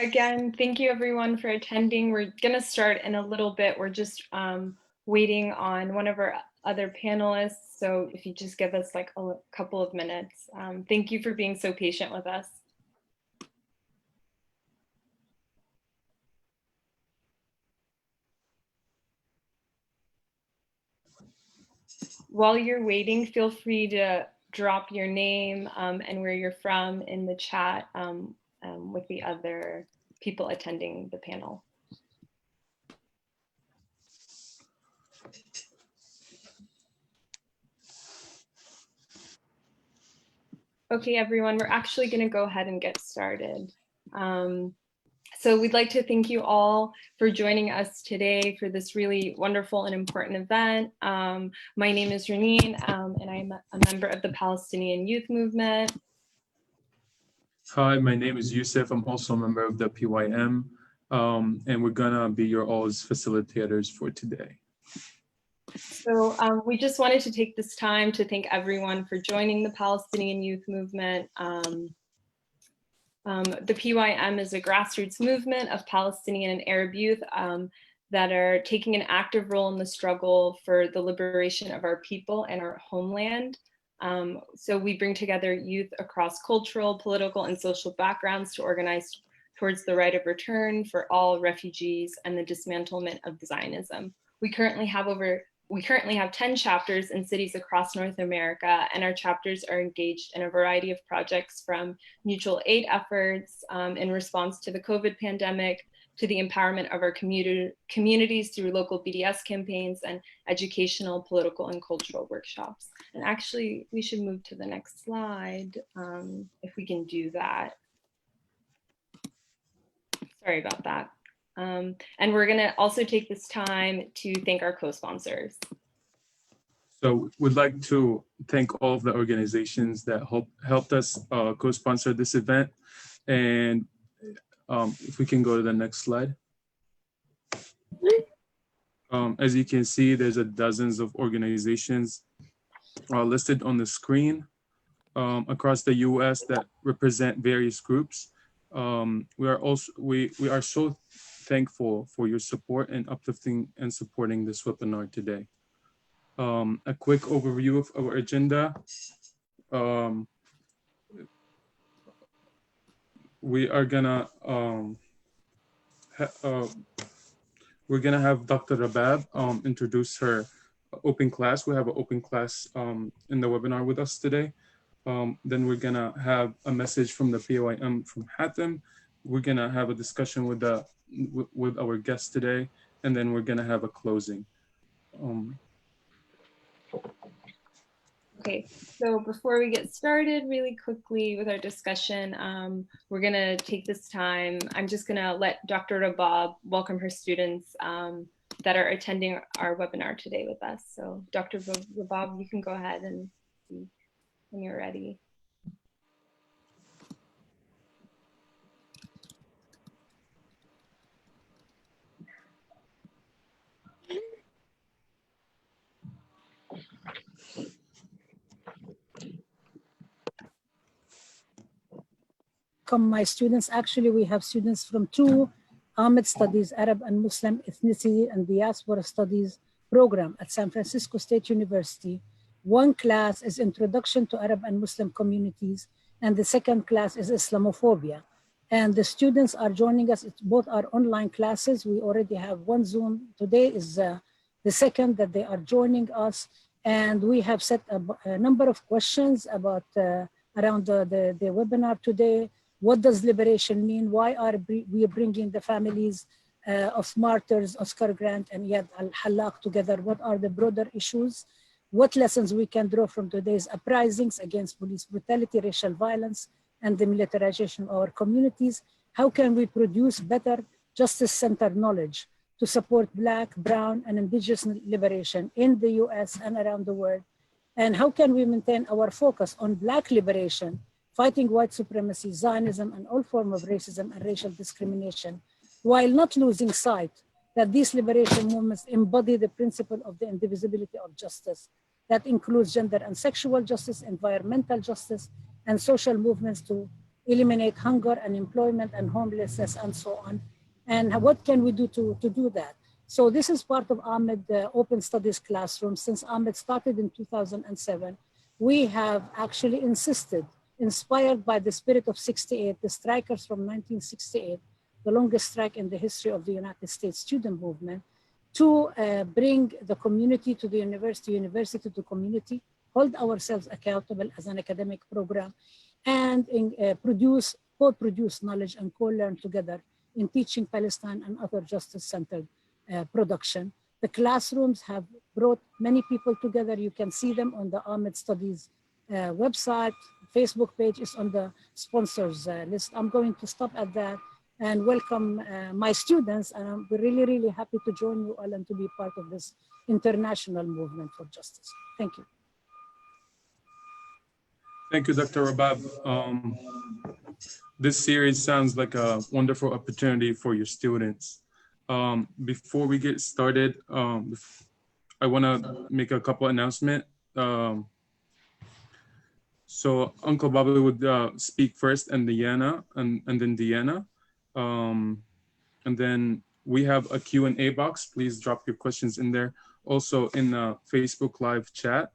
Again, thank you everyone for attending. We're going to start in a little bit. We're just waiting on one of our other panelists. So if you just give us like a couple of minutes. Thank you for being so patient with us. While you're waiting, feel free to drop your name and where you're from in the chat with the other people attending the panel. Okay, everyone, we're actually going to go ahead and get started. So we'd like to thank you all for joining us today for this really wonderful and important event. My name is Raneen, and I'm a member of the Palestinian Youth Movement. Hi, my name is Yusuf. I'm also a member of the PYM, and we're gonna be your all's facilitators for today. So we just wanted to take this time to thank everyone for joining the Palestinian Youth Movement. The PYM is a grassroots movement of Palestinian and Arab youth that are taking an active role in the struggle for the liberation of our people and our homeland. So we bring together youth across cultural, political, and social backgrounds to organize towards the right of return for all refugees and the dismantlement of Zionism. We currently have 10 chapters in cities across North America, and our chapters are engaged in a variety of projects from mutual aid efforts in response to the COVID pandemic, to the empowerment of our communities through local BDS campaigns and educational, political, and cultural workshops. And actually, we should move to the next slide if we can do that. Sorry about that. And we're gonna also take this time to thank our co-sponsors. So we'd like to thank all of the organizations that helped us co-sponsor this event. And if we can go to the next slide. As you can see, there's dozens of organizations listed on the screen across the US that represent various groups. We are so thankful for your support and uplifting and supporting this webinar today. A quick overview of our agenda. We are gonna we're gonna have Dr. Rabab introduce her open class. We have an open class in the webinar with us today. Then we're gonna have a message from the PYM from Hatem. We're gonna have a discussion with our guests today, and then we're gonna have a closing. Okay, so before we get started really quickly with our discussion, we're gonna take this time. I'm just gonna let Dr. Rabab welcome her students that are attending our webinar today with us. So Dr. Rabab, you can go ahead and see when you're ready. My students, actually we have students from two Ahmed Studies, Arab and Muslim Ethnicity and Diaspora Studies program at San Francisco State University. One class is Introduction to Arab and Muslim Communities, and the second class is Islamophobia. And the students are joining us. Both are online classes. We already have one Zoom. Today is the second that they are joining us. And we have set a number of questions about around the webinar today. What does liberation mean? Why are we bringing the families of martyrs, Oscar Grant and Eyad Hallaq together? What are the broader issues? What lessons we can draw from today's uprisings against police brutality, racial violence, and the militarization of our communities? How can we produce better justice-centered knowledge to support Black, Brown, and Indigenous liberation in the US and around the world? And how can we maintain our focus on Black liberation, fighting white supremacy, Zionism, and all forms of racism and racial discrimination, while not losing sight that these liberation movements embody the principle of the indivisibility of justice that includes gender and sexual justice, environmental justice, and social movements to eliminate hunger, unemployment, and homelessness, and so on. And what can we do to do that? So this is part of Ahmed Open Studies Classroom. Since Ahmed started in 2007, we have actually insisted, inspired by the spirit of 68, the strikers from 1968, the longest strike in the history of the United States student movement, to bring the community to the university, university to community, hold ourselves accountable as an academic program, and co-produce knowledge and co-learn together in teaching Palestine and other justice-centered production. The classrooms have brought many people together. You can see them on the Ahmed Studies website. Facebook page is on the sponsors list. I'm going to stop at that and welcome my students. And I'm really, really happy to join you all and to be part of this international movement for justice. Thank you. Thank you, Dr. Rabab. This series sounds like a wonderful opportunity for your students. Before we get started, I want to make a couple announcements. So Uncle Bobby would speak first, and Diana, and then Diana. And then we have a Q&A box. Please drop your questions in there. Also in the Facebook Live chat.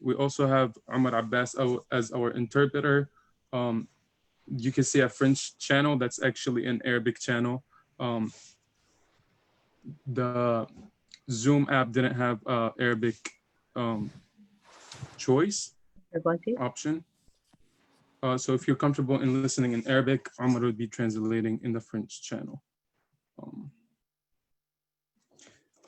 We also have Omar Abbas as our interpreter. You can see a French channel that's actually an Arabic channel. The Zoom app didn't have Arabic choice option. So if you're comfortable in listening in Arabic, Omar would be translating in the French channel.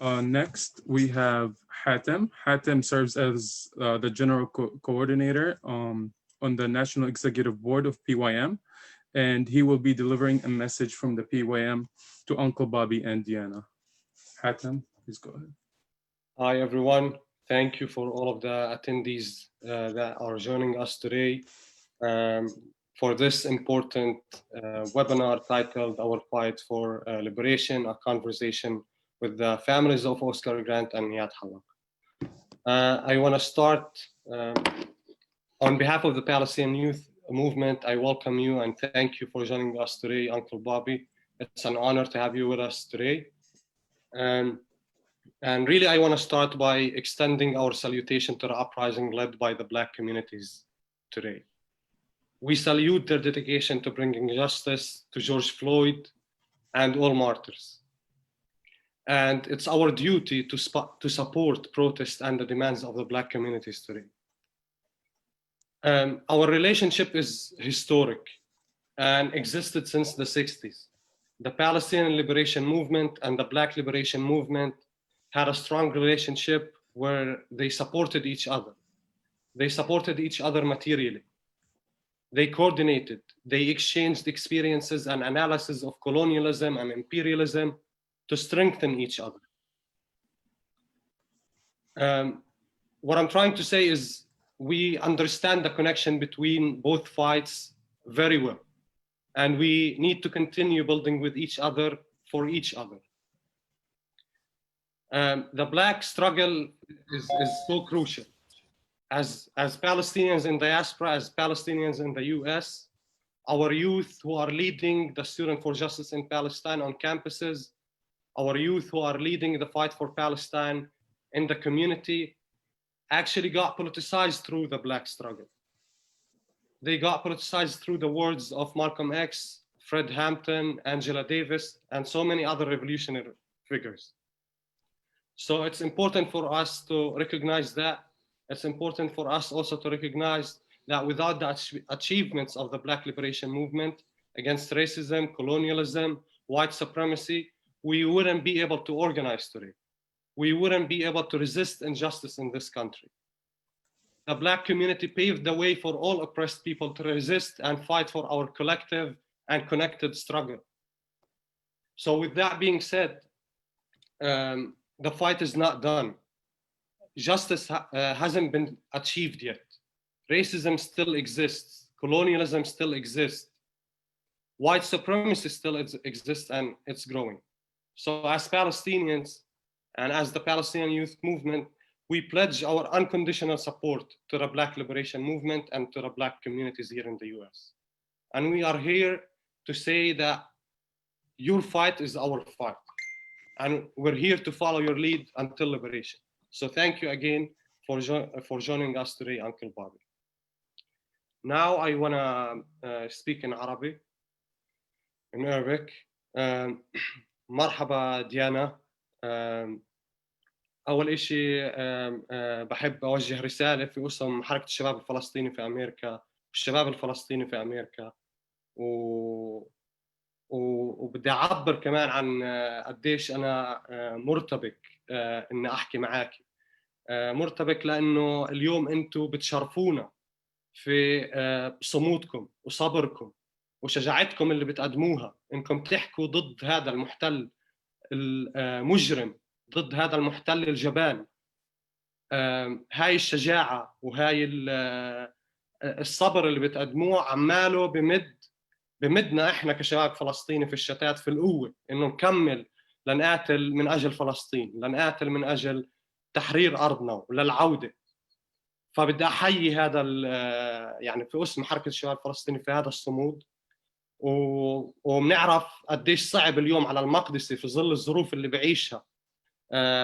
Next, we have Hatem. Hatem serves as the General Coordinator on the National Executive Board of PYM, and he will be delivering a message from the PYM to Uncle Bobby and Diana. Hatem, please go ahead. Hi, everyone. Thank you for all of the attendees that are joining us today for this important webinar titled Our Fight for Liberation, a conversation with the families of Oscar Grant and Eyad Hallaq. I want to start on behalf of the Palestinian youth movement. I welcome you and thank you for joining us today, Uncle Bobby. It's an honor to have you with us today. And really, I want to start by extending our salutation to the uprising led by the Black communities today. We salute their dedication to bringing justice to George Floyd and all martyrs. And it's our duty to support protest and the demands of the Black communities today. Our relationship is historic and existed since the 60s. The Palestinian Liberation Movement and the Black Liberation Movement had a strong relationship where they supported each other. They supported each other materially. They coordinated, they exchanged experiences and analysis of colonialism and imperialism to strengthen each other. What I'm trying to say is we understand the connection between both fights very well, and we need to continue building with each other for each other. The Black struggle is so crucial. As Palestinians in diaspora, as Palestinians in the US, our youth who are leading the Student for Justice in Palestine on campuses, our youth who are leading the fight for Palestine in the community actually got politicized through the Black struggle. They got politicized through the words of Malcolm X, Fred Hampton, Angela Davis, and so many other revolutionary figures. So it's important for us to recognize that. It's important for us also to recognize that without the achievements of the Black Liberation Movement against racism, colonialism, white supremacy, we wouldn't be able to organize today. We wouldn't be able to resist injustice in this country. The Black community paved the way for all oppressed people to resist and fight for our collective and connected struggle. So with that being said, the fight is not done. Justice hasn't been achieved yet. Racism still exists. Colonialism still exists. White supremacy still exists, and it's growing. So as Palestinians and as the Palestinian youth movement, we pledge our unconditional support to the Black Liberation Movement and to the Black communities here in the US. And we are here to say that your fight is our fight. And we're here to follow your lead until liberation. So thank you again for joining us today, Uncle Bobby. Now I want to speak in Arabic, in Arabic. مرحبا ديانا. أول إشي بحب أوجه رسالة في اسم حركة الشباب الفلسطيني في أمريكا، الشباب الفلسطيني في أمريكا، وبدي أعبر كمان عن قديش أنا مرتبك إني أحكي معاكي. مرتبك لأنه اليوم أنتوا بتشرفونا في صمودكم وصبركم وشجاعتكم اللي بتقدموها إنكم تحكوا ضد هذا المحتل المجرم، ضد هذا المحتل الجبان. هاي الشجاعة وهاي الصبر اللي بتقدموه عماله بمدنا إحنا كشباب فلسطيني في الشتات في القوة إنه نكمل لنقاتل من أجل فلسطين، لنقاتل من أجل تحرير أرضنا وللعودة. فبدي أحيي هذا يعني في اسم حركة الشباب الفلسطيني في هذا الصمود. وبنعرف قديش صعب اليوم على المقدسي في ظل الظروف اللي بعيشها،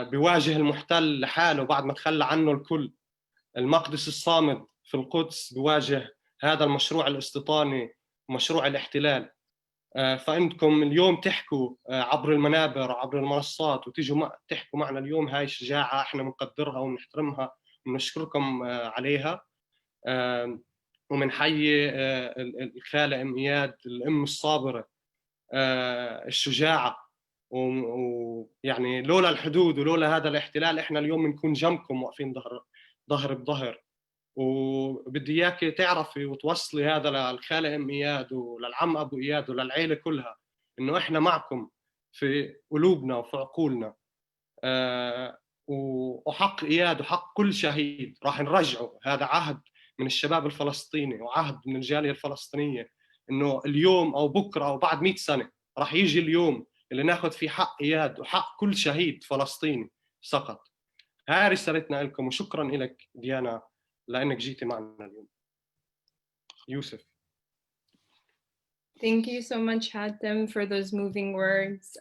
بيواجه المحتل لحاله بعد ما تخلى عنه الكل. المقدس الصامد في القدس بيواجه هذا المشروع الاستيطاني، مشروع الاحتلال. فأنتم اليوم تحكوا عبر المنابر وعبر المنصات وتيجوا تحكوا معنا اليوم، هاي شجاعة احنا بنقدرها ونحترمها ونشكركم عليها. ومنحيي الخالة أم إياد، الأم الصابرة الشجاعة. ويعني لولا الحدود ولولا هذا الاحتلال احنا اليوم بنكون جنبكم واقفين ظهر بظهر. وبدي اياك تعرفي وتوصلي هذا للخالة ام اياد وللعم ابو اياد وللعيلة كلها انه احنا معكم في قلوبنا وفي عقولنا. وحق اياد وحق كل شهيد راح نرجعه. هذا عهد من الشباب الفلسطيني وعهد من الجالية الفلسطينية، انه اليوم او بكره او بعد 100 سنة راح يجي اليوم اللي ناخذ فيه حق اياد وحق كل شهيد فلسطيني سقط. هاي رسالتنا لكم، وشكرا لك ديانا لانك جيتي معنا اليوم. يوسف. Thank you so much, Hatem, for those moving words.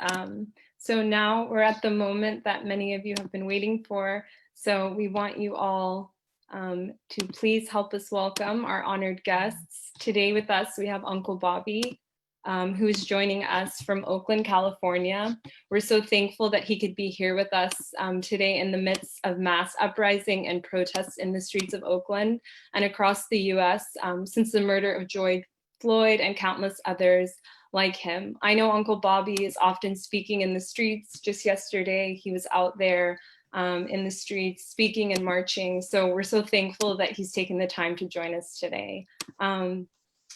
So now we're at the moment that many of you have been waiting for. So we want you all to please help us welcome our honored guests. Today with us, we have Uncle Bobby, who is joining us from Oakland, California. We're so thankful that he could be here with us today in the midst of mass uprising and protests in the streets of Oakland and across the US since the murder of George Floyd and countless others like him. I know Uncle Bobby is often speaking in the streets. Just yesterday, he was out there in the streets speaking and marching. So we're so thankful that he's taken the time to join us today.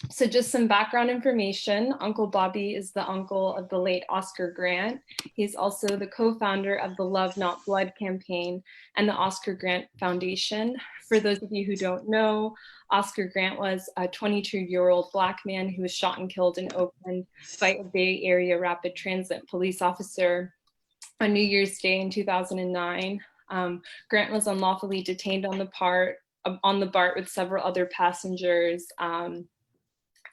So just some background information. Uncle Bobby is the uncle of the late Oscar Grant. He's also the co-founder of the Love Not Blood campaign and the Oscar Grant Foundation. For those of you who don't know, Oscar Grant was a 22-year-old Black man who was shot and killed in Oakland by a Bay Area Rapid Transit police officer on New Year's Day in 2009. Grant was unlawfully detained on the BART with several other passengers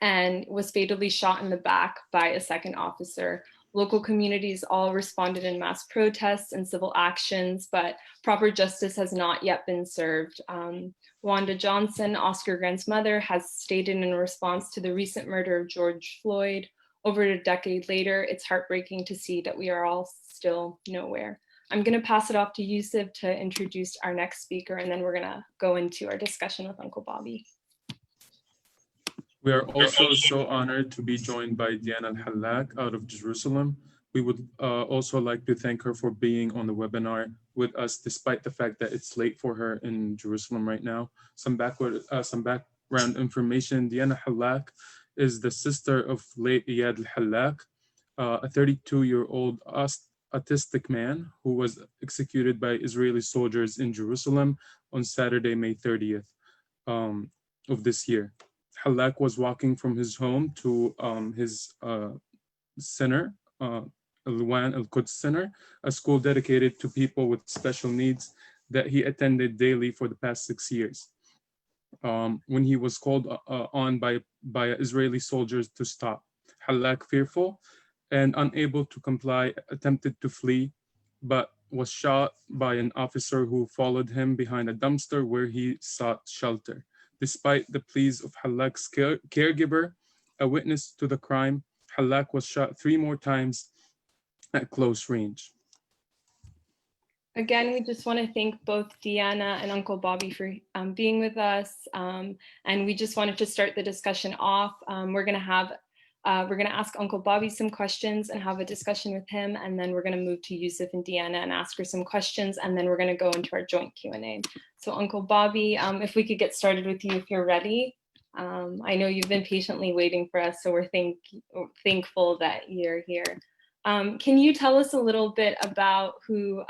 and was fatally shot in the back by a second officer. Local communities all responded in mass protests and civil actions, but proper justice has not yet been served. Wanda Johnson, Oscar Grant's mother, has stated in response to the recent murder of George Floyd over a decade later, it's heartbreaking to see that we are all still nowhere. I'm going to pass it off to Yusuf to introduce our next speaker, and then we're going to go into our discussion with Uncle Bobby. We are also so honored to be joined by Eyad Hallaq out of Jerusalem. We would also like to thank her for being on the webinar with us, despite the fact that it's late for her in Jerusalem right now. Some background information. Eyad Hallaq is the sister of late Eyad Hallaq, a 32-year-old autistic man who was executed by Israeli soldiers in Jerusalem on Saturday, May 30th of this year. Hallaq was walking from his home to his center, Al-Wan Al-Quds Center, a school dedicated to people with special needs that he attended daily for the past 6 years. when he was called on by Israeli soldiers to stop. Hallaq, fearful and unable to comply, attempted to flee, but was shot by an officer who followed him behind a dumpster where he sought shelter. Despite the pleas of Hallaq's caregiver, a witness to the crime, Hallaq was shot 3 more times at close range. Again, we just want to thank both Deanna and Uncle Bobby for being with us. And we just wanted to start the discussion off. We're going to ask Uncle Bobby some questions and have a discussion with him. And then we're going to move to Yusuf and Deanna and ask her some questions. And then we're going to go into our joint Q&A. So Uncle Bobby, if we could get started with you if you're ready. I know you've been patiently waiting for us, so we're thankful that you're here. Can you tell us a little bit about who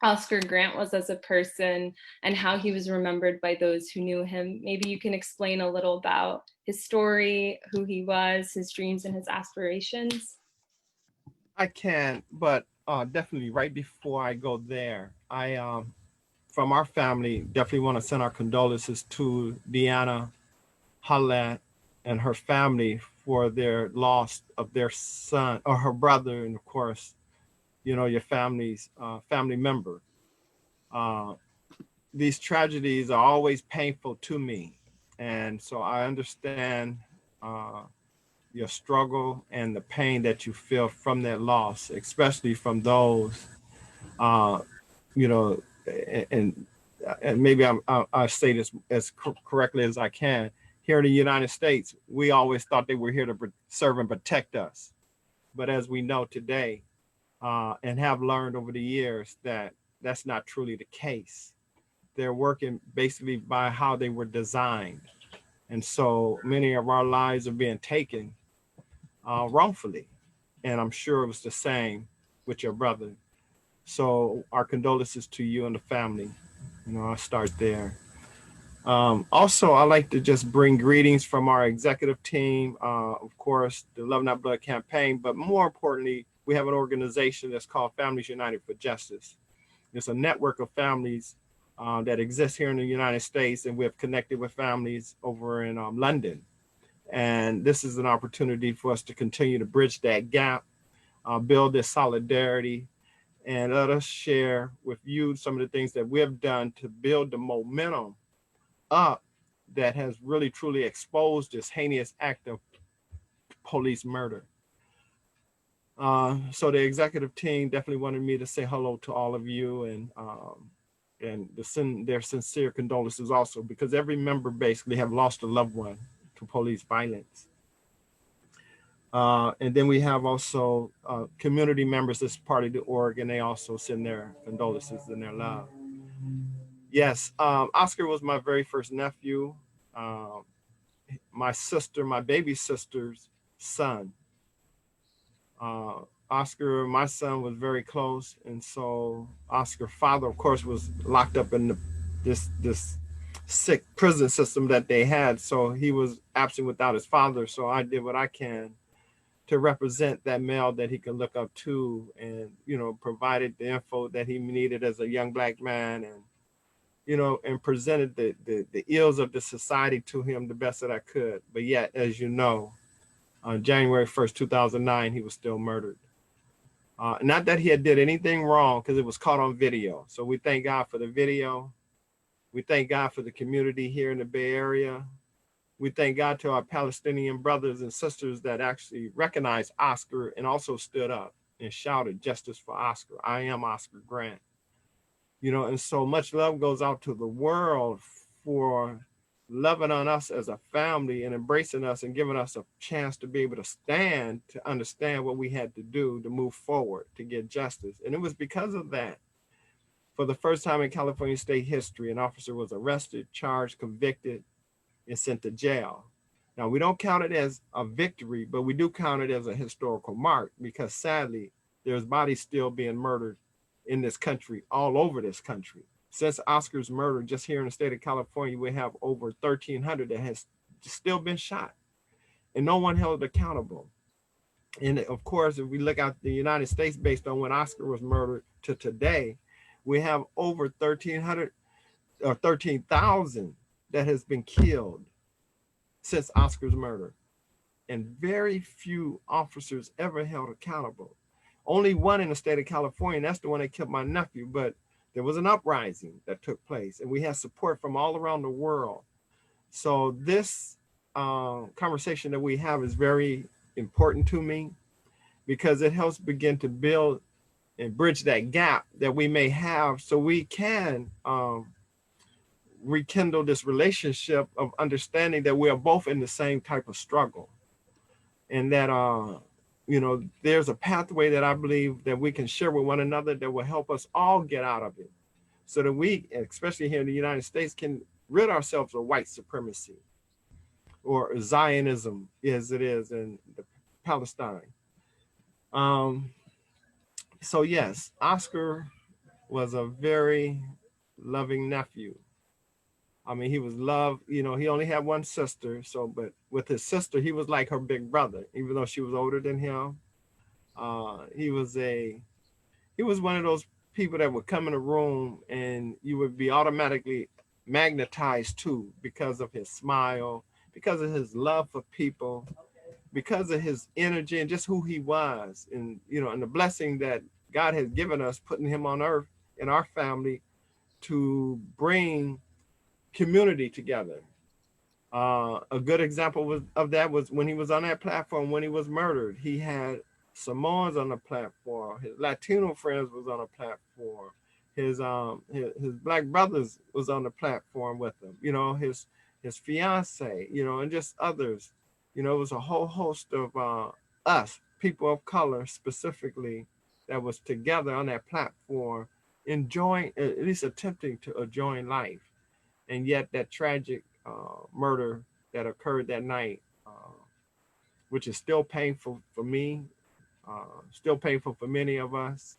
Oscar Grant was as a person and how he was remembered by those who knew him? Maybe you can explain a little about his story, who he was, his dreams and his aspirations. I can, but definitely right before I go there, I, from our family, definitely want to send our condolences to Deanna Hallaq and her family for their loss of their son or her brother, and of course, you know, your family's family member. These tragedies are always painful to me, and so I understand your struggle and the pain that you feel from that loss, especially from those, you know, and maybe I say this as correctly as I can. Here in the United States, we always thought they were here to serve and protect us. But as we know today, and have learned over the years, that that's not truly the case. They're working basically by how they were designed. And so many of our lives are being taken wrongfully. And I'm sure it was the same with your brother. So our condolences to you and the family. You know, I'll start there. Also, I like to just bring greetings from our executive team, of course, the Love Not Blood campaign, but more importantly, we have an organization that's called Families United for Justice. It's a network of families that exists here in the United States, and we have connected with families over in London. And this is an opportunity for us to continue to bridge that gap, build this solidarity, and let us share with you some of the things that we have done to build the momentum up that has really truly exposed this heinous act of police murder. So the executive team definitely wanted me to say hello to all of you and to send their sincere condolences also, because every member basically have lost a loved one to police violence. And then we have also community members that's part of the org, and they also send their condolences and their love. Yes, Oscar was my very first nephew, my sister, my baby sister's son. Oscar, my son, was very close, and so Oscar's father, of course, was locked up in this sick prison system that they had, so he was absent without his father. So I did what I can to represent that male that he could look up to, and provided the info that he needed as a young Black man, and and presented the ills of the society to him the best that I could. But yet, as you know, on January 1st, 2009, he was still murdered. Not that he had did anything wrong, because it was caught on video. So we thank God for the video. We thank God for the community here in the Bay Area. We thank God to our Palestinian brothers and sisters that actually recognized Oscar and also stood up and shouted justice for Oscar. I am Oscar Grant. And so much love goes out to the world for loving on us as a family and embracing us and giving us a chance to be able to stand, to understand what we had to do to move forward, to get justice. And it was because of that, for the first time in California state history, an officer was arrested, charged, convicted, and sent to jail. Now, we don't count it as a victory, but we do count it as a historical mark, because sadly, there's bodies still being murdered in this country, all over this country. Since Oscar's murder, just here in the state of California, we have over 1,300 that has still been shot, and no one held accountable. And of course, if we look at the United States, based on when Oscar was murdered to today, we have over 1,300 or 13,000 that has been killed since Oscar's murder, and very few officers ever held accountable. Only one in the state of California, and that's the one that killed my nephew, but there was an uprising that took place, and we had support from all around the world. So this conversation that we have is very important to me, because it helps begin to build and bridge that gap that we may have, so we can rekindle this relationship of understanding that we are both in the same type of struggle, and that you know, there's a pathway that I believe that we can share with one another that will help us all get out of it, so that we, especially here in the United States, can rid ourselves of white supremacy, or Zionism as it is in Palestine. So yes, Oscar was a very loving nephew. I mean, he was loved, you know, he only had one sister. So, but with his sister, he was like her big brother, even though she was older than him. He was one of those people that would come in a room and you would be automatically magnetized to, because of his smile, because of his love for people, because of his energy and just who he was. And, you know, and the blessing that God has given us, putting him on earth in our family to bring community together. A good example of that was when he was on that platform, when he was murdered. He had Samoans on the platform. His Latino friends was on the platform. His black brothers was on the platform with him. You know, his fiance. You know, and just others. You know, it was a whole host of us, people of color specifically, that was together on that platform, enjoying, at least attempting to enjoy life. And yet that tragic murder that occurred that night, which is still painful for me, still painful for many of us,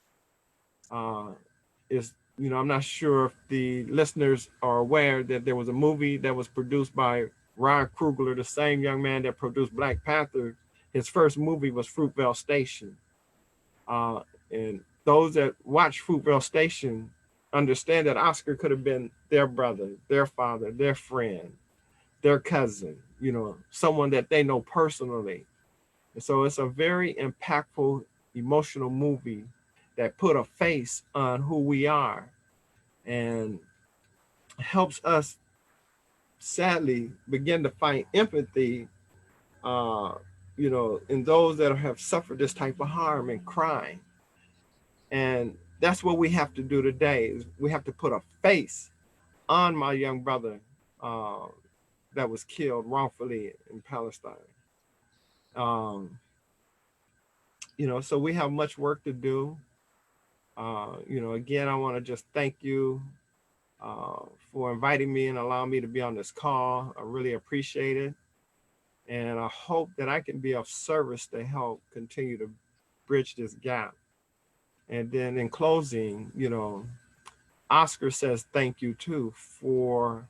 is, you know, I'm not sure if the listeners are aware that there was a movie that was produced by Ryan Coogler, the same young man that produced Black Panther. His first movie was Fruitvale Station. And those that watch Fruitvale Station understand that Oscar could have been their brother, their father, their friend, their cousin, you know, someone that they know personally. And so it's a very impactful, emotional movie that put a face on who we are and helps us, sadly, begin to find empathy, you know, in those that have suffered this type of harm and crime. And that's what we have to do today, is we have to put a face on my young brother that was killed wrongfully in Palestine. You know, so we have much work to do. You know, again, I want to just thank you for inviting me and allowing me to be on this call. I really appreciate it. And I hope that I can be of service to help continue to bridge this gap. And then in closing, you know, Oscar says thank you too for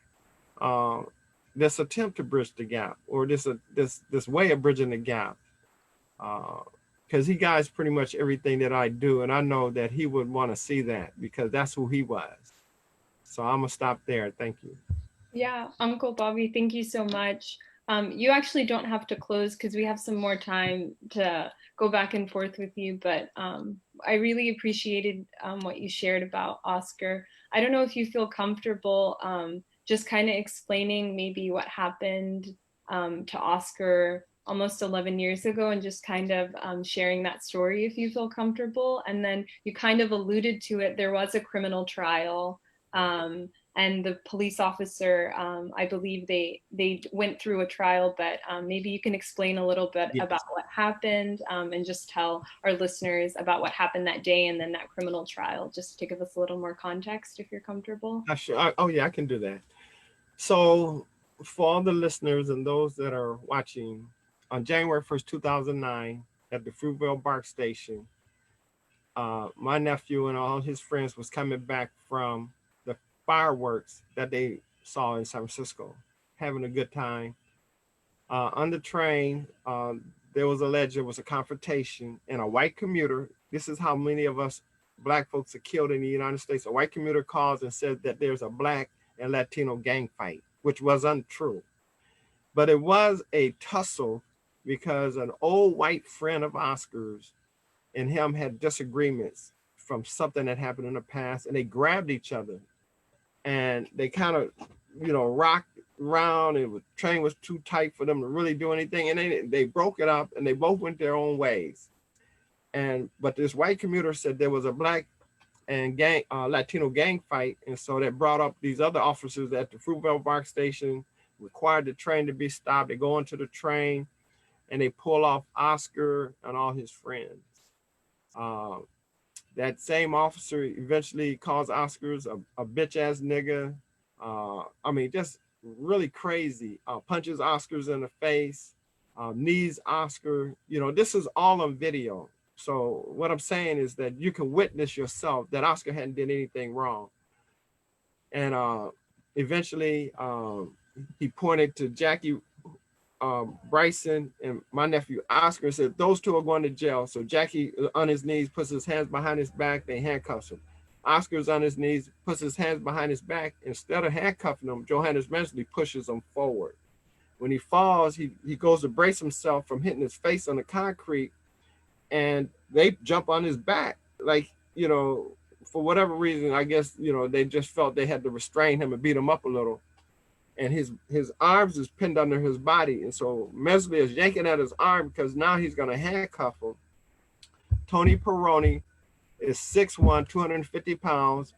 this attempt to bridge the gap, or this way of bridging the gap. Because he guides pretty much everything that I do, and I know that he would want to see that, because that's who he was. So I'm gonna stop there. Thank you. Yeah, Uncle Bobby, thank you so much. You actually don't have to close because we have some more time to go back and forth with you, but I really appreciated what you shared about Oscar. I don't know if you feel comfortable just kind of explaining maybe what happened to Oscar almost 11 years ago, and just kind of sharing that story if you feel comfortable. And then you kind of alluded to it, there was a criminal trial. And the police officer, I believe they went through a trial, but maybe you can explain a little bit about what happened, and just tell our listeners about what happened that day and then that criminal trial, just to give us a little more context if you're comfortable. Oh yeah, I can do that. So for all the listeners and those that are watching, on January 1st, 2009, at the Fruitvale BART station, my nephew and all his friends was coming back from the fireworks that they saw in San Francisco, having a good time. On the train, there was alleged there was a confrontation, and a white commuter, this is how many of us Black folks are killed in the United States. A white commuter calls and says that there's a Black and Latino gang fight. which was untrue. But it was a tussle because an old white friend of Oscar's and him had disagreements from something that happened in the past, and they grabbed each other and they kind of, rocked around, and the train was too tight for them to really do anything. And they broke it up and they both went their own ways. But this white commuter said there was a black and Latino gang fight. And so that brought up these other officers at the Fruitvale BART station, required the train to be stopped. They go into the train and they pull off Oscar and all his friends. That same officer eventually calls Oscar's a bitch ass nigga. Just really crazy. Punches Oscar's in the face, knees Oscar. This is all on video. So what I'm saying is that you can witness yourself that Oscar hadn't did anything wrong. And eventually he pointed to Jackie Bryson and my nephew Oscar and said, those two are going to jail. So Jackie on his knees, puts his hands behind his back, they handcuffs him. Oscar's on his knees, puts his hands behind his back. Instead of handcuffing him, Johannes Mesley pushes him forward. When he falls, he goes to brace himself from hitting his face on the concrete, and they jump on his back. For whatever reason, I guess, they just felt they had to restrain him and beat him up a little. And his arms is pinned under his body. And so Mesley is yanking at his arm because now he's going to handcuff him. Tony Peroni is 6'1", 250 pounds,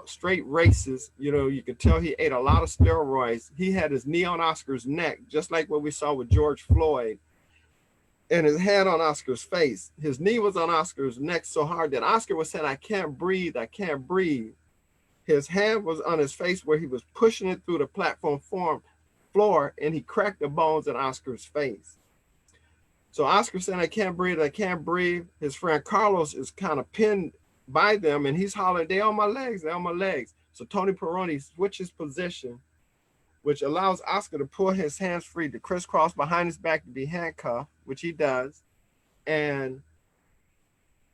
straight racist. You could tell he ate a lot of steroids. He had his knee on Oscar's neck, just like what we saw with George Floyd, and his hand on Oscar's face. His knee was on Oscar's neck so hard that Oscar was saying, I can't breathe, I can't breathe. His hand was on his face where he was pushing it through the platform floor, and he cracked the bones in Oscar's face. So Oscar said, I can't breathe, I can't breathe. His friend Carlos is kind of pinned by them, and he's hollering, they on my legs, they on my legs. So Tony Peroni switches position, which allows Oscar to pull his hands free to crisscross behind his back to be handcuffed, which he does. And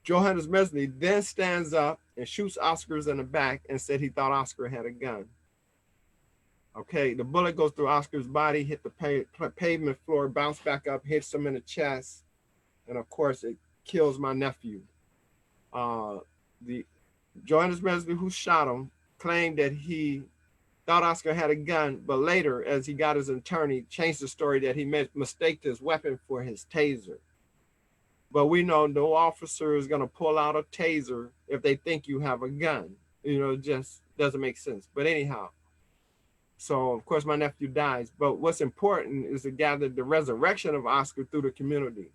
Johannes Mesley then stands up and shoots Oscar's in the back and said he thought Oscar had a gun. Okay, the bullet goes through Oscar's body, hit the pavement floor, bounced back up, hits him in the chest. And of course, it kills my nephew. The Johannes Mesley, who shot him, claimed that he thought Oscar had a gun, but later, as he got his attorney, changed the story that he mistaked his weapon for his taser. But we know no officer is going to pull out a taser if they think you have a gun. It just doesn't make sense. But anyhow, so of course my nephew dies. But what's important is to gather the resurrection of Oscar through the community.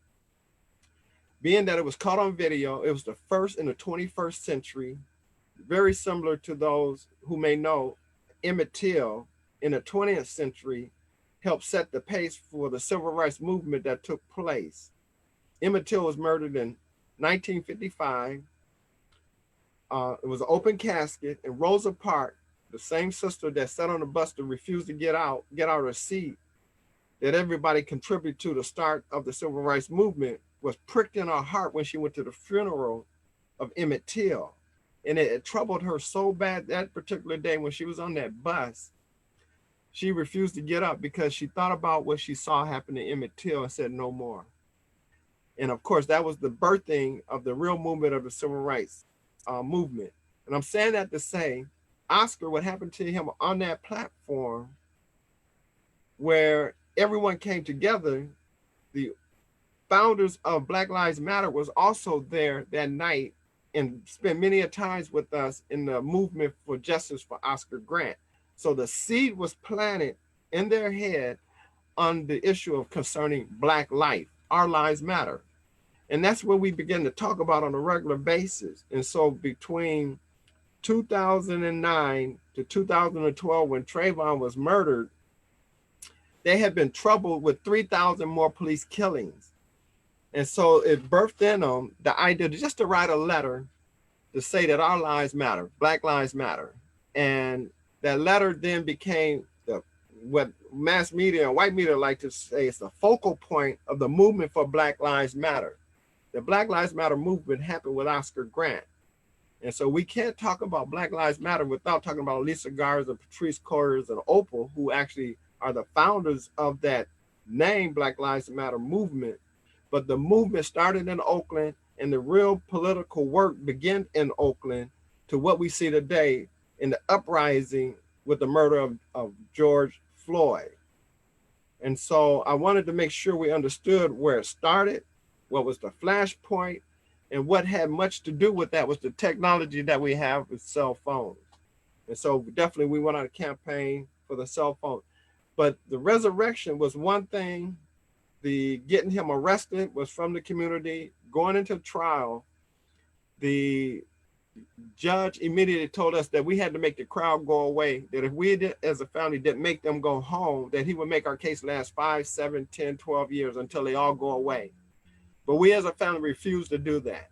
Being that it was caught on video, it was the first in the 21st century, very similar to those who may know Emmett Till in the 20th century helped set the pace for the civil rights movement that took place. Emmett Till was murdered in 1955. It was an open casket, and Rosa Parks, the same sister that sat on the bus to refuse to get out of her seat, that everybody contributed to the start of the civil rights movement, was pricked in her heart when she went to the funeral of Emmett Till. And it troubled her so bad that particular day when she was on that bus, she refused to get up because she thought about what she saw happen to Emmett Till and said no more. And of course, that was the birthing of the real movement of the civil rights movement. And I'm saying that to say, Oscar, what happened to him on that platform where everyone came together, the founders of Black Lives Matter was also there that night and spent many a times with us in the movement for justice for Oscar Grant. So the seed was planted in their head on the issue of concerning Black life. Our lives matter. And that's what we begin to talk about on a regular basis. And so between 2009 to 2012, when Trayvon was murdered, they had been troubled with 3,000 more police killings. And so it birthed in them the idea just to write a letter to say that our lives matter, Black lives matter. And that letter then became what mass media and white media like to say is the focal point of the movement for Black Lives Matter. The Black Lives Matter movement happened with Oscar Grant. And so we can't talk about Black Lives Matter without talking about Lisa Garza, Patrice Corers, and Opal, who actually are the founders of that name Black Lives Matter movement. But the movement started in Oakland, and the real political work began in Oakland to what we see today in the uprising with the murder of George Floyd. And so I wanted to make sure we understood where it started, what was the flashpoint, and what had much to do with that was the technology that we have with cell phones. And so definitely we went on a campaign for the cell phone. But the resurrection was one thing. The getting him arrested was from the community. Going into trial, the judge immediately told us that we had to make the crowd go away, that if we did, as a family didn't make them go home, that he would make our case last 5, 7, 10, 12 years until they all go away. But we as a family refused to do that,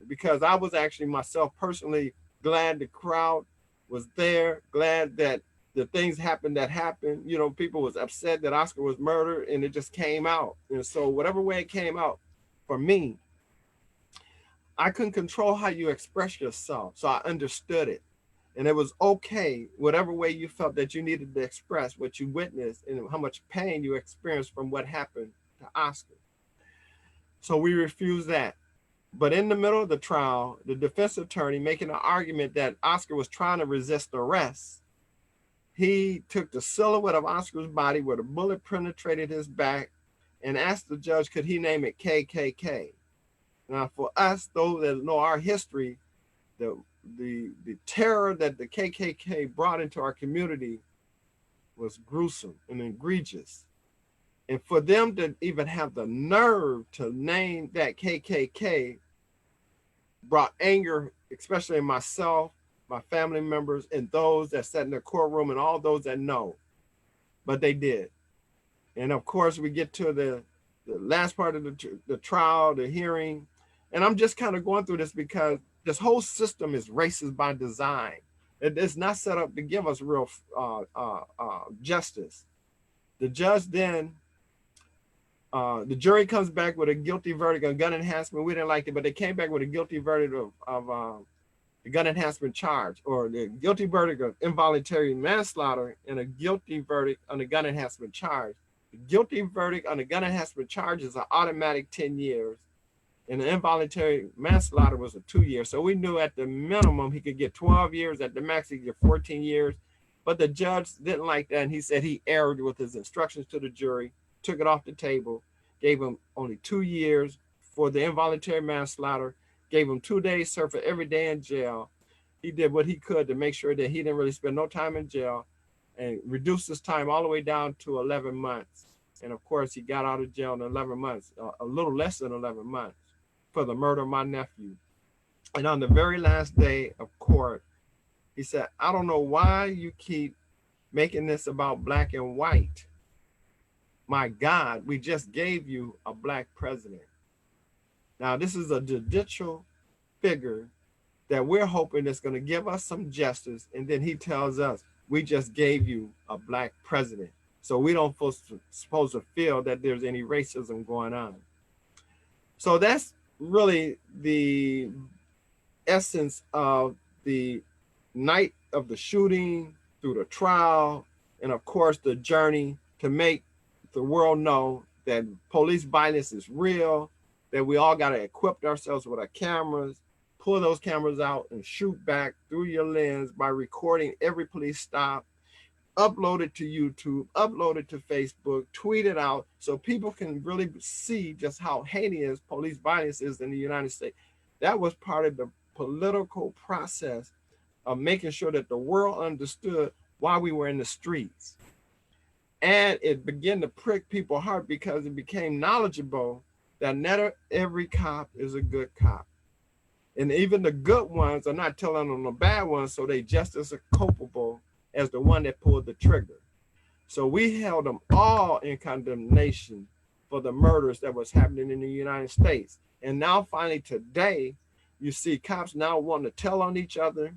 because I was actually myself personally glad the crowd was there, glad that the things happened that happened. You know, people was upset that Oscar was murdered, and it just came out. And so whatever way it came out, for me, I couldn't control how you express yourself. So I understood it. And it was okay, whatever way you felt that you needed to express what you witnessed and how much pain you experienced from what happened to Oscar. So we refused that. But in the middle of the trial, the defense attorney making an argument that Oscar was trying to resist arrest, he took the silhouette of Oscar's body where the bullet penetrated his back and asked the judge, could he name it KKK? Now, for us, those that know our history, the terror that the KKK brought into our community was gruesome and egregious. And for them to even have the nerve to name that KKK brought anger, especially in myself, my family members, and those that sat in the courtroom, and all those that know. But they did. And of course, we get to the last part of the trial, the hearing. And I'm just kind of going through this because this whole system is racist by design. It's not set up to give us real justice. The judge then, the jury comes back with a guilty verdict on gun enhancement. We didn't like it, but they came back with a guilty verdict of the gun enhancement charge, or the guilty verdict of involuntary manslaughter, and a guilty verdict on the gun enhancement charge. The guilty verdict on the gun enhancement charge is an automatic 10 years, and the involuntary manslaughter was a 2 year. So we knew at the minimum he could get 12 years, at the max he could get 14 years. But the judge didn't like that, and he said he erred with his instructions to the jury, took it off the table, gave him only 2 years for the involuntary manslaughter, gave him 2 days served for every day in jail. He did what he could to make sure that he didn't really spend no time in jail, and reduced his time all the way down to 11 months. And of course, he got out of jail in 11 months, a little less than 11 months, for the murder of my nephew. And on the very last day of court, he said, I don't know why you keep making this about black and white. My God, we just gave you a black president. Now, this is a judicial figure that we're hoping is going to give us some justice. And then he tells us, we just gave you a black president. So we don't supposed to feel that there's any racism going on. So that's really the essence of the night of the shooting, through the trial, and of course the journey to make the world know that police violence is real, that we all got to equip ourselves with our cameras, pull those cameras out and shoot back through your lens by recording every police stop, upload it to YouTube, upload it to Facebook, tweet it out, so people can really see just how heinous police violence is in the United States. That was part of the political process of making sure that the world understood why we were in the streets. And it began to prick people's heart because it became knowledgeable that not every cop is a good cop. And even the good ones are not telling on the bad ones, so they just as culpable as the one that pulled the trigger. So we held them all in condemnation for the murders that was happening in the United States. And now finally today, you see cops now wanting to tell on each other.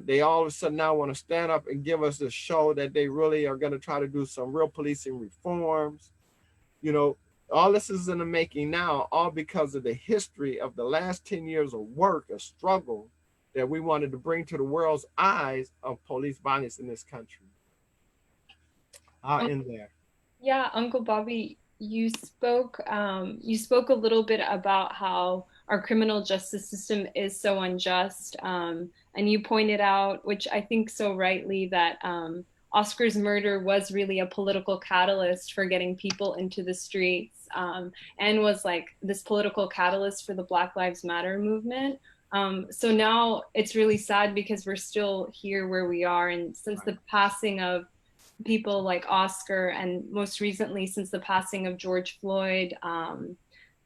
They all of a sudden now want to stand up and give us the show that they really are going to try to do some real policing reforms. You know, all this is in the making now, all because of the history of the last 10 years of work, a struggle that we wanted to bring to the world's eyes of police violence in this country. I'll end there. Yeah, Uncle Bobby, you spoke a little bit about how our criminal justice system is so unjust, and you pointed out, which I think so rightly, that Oscar's murder was really a political catalyst for getting people into the streets, and was like this political catalyst for the Black Lives Matter movement. So now it's really sad because we're still here where we are, and since the passing of people like Oscar, and most recently since the passing of George Floyd,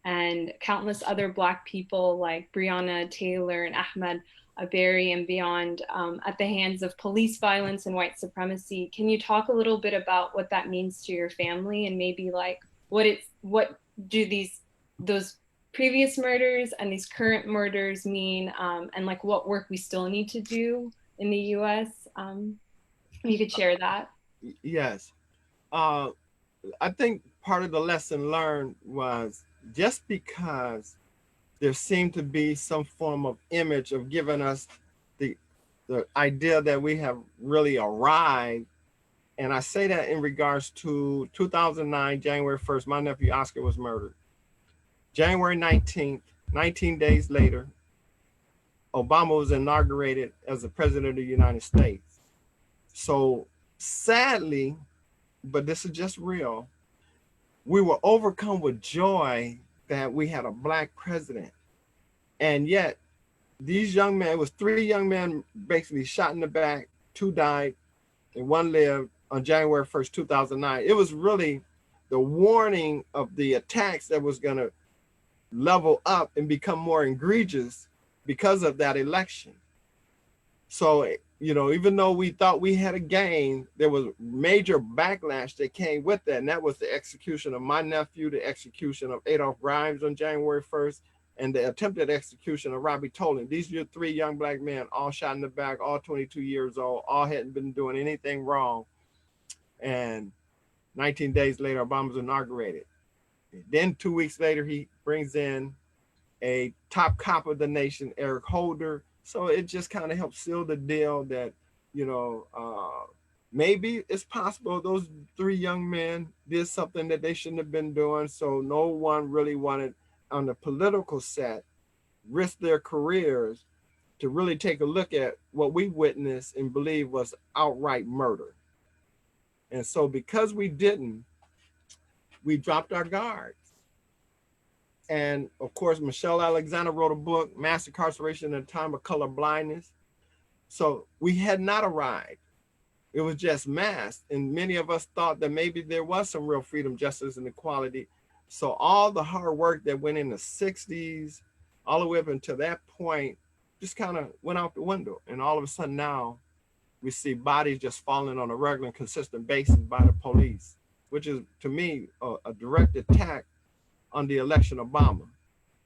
and countless other Black people like Breonna Taylor and Ahmaud Arbery and beyond, at the hands of police violence and white supremacy. Can you talk a little bit about what that means to your family, and maybe like what do those previous murders and these current murders mean, and like what work we still need to do in the US? You could share that. Yes. I think part of the lesson learned was just because there seemed to be some form of image of giving us the idea that we have really arrived. And I say that in regards to 2009, January 1st, my nephew Oscar was murdered. January 19th, 19 days later, Obama was inaugurated as the president of the United States. So sadly, but this is just real, we were overcome with joy that we had a Black president. And yet these young men, it was 3 young men basically shot in the back, 2 died and 1 lived on January 1st, 2009. It was really the warning of the attacks that was gonna level up and become more egregious because of that election. So, you know, even though we thought we had a gain, there was major backlash that came with that. And that was the execution of my nephew, the execution of Adolph Grimes on January 1st, and the attempted execution of Robbie Tolan. These are 3 young Black men, all shot in the back, all 22 years old, all hadn't been doing anything wrong. And 19 days later, Obama was inaugurated. Then 2 weeks later, he brings in a top cop of the nation, Eric Holder. So it just kind of helped seal the deal that, you know, maybe it's possible those 3 young men did something that they shouldn't have been doing. So no one really wanted on the political set, risk their careers to really take a look at what we witnessed and believe was outright murder. And so because we didn't, we dropped our guards. And of course, Michelle Alexander wrote a book, Mass Incarceration in a Time of Color Blindness. So we had not arrived. It was just mass. And many of us thought that maybe there was some real freedom, justice, and equality. So all the hard work that went in the 60s, all the way up until that point, just kind of went out the window. And all of a sudden now, we see bodies just falling on a regular and consistent basis by the police, which is, to me, a direct attack on the election Obama.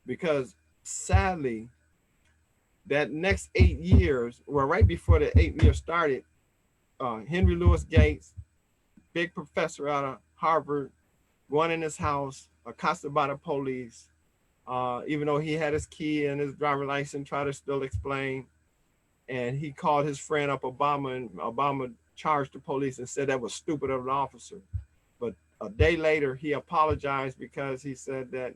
Because sadly, that next 8 years, well, right before the 8 years started, Henry Louis Gates, big professor out of Harvard, going in his house, accosted by the police, even though he had his key and his driver's license, tried to still explain. And he called his friend up, Obama, and Obama charged the police and said that was stupid of an officer. But a day later, he apologized because he said that,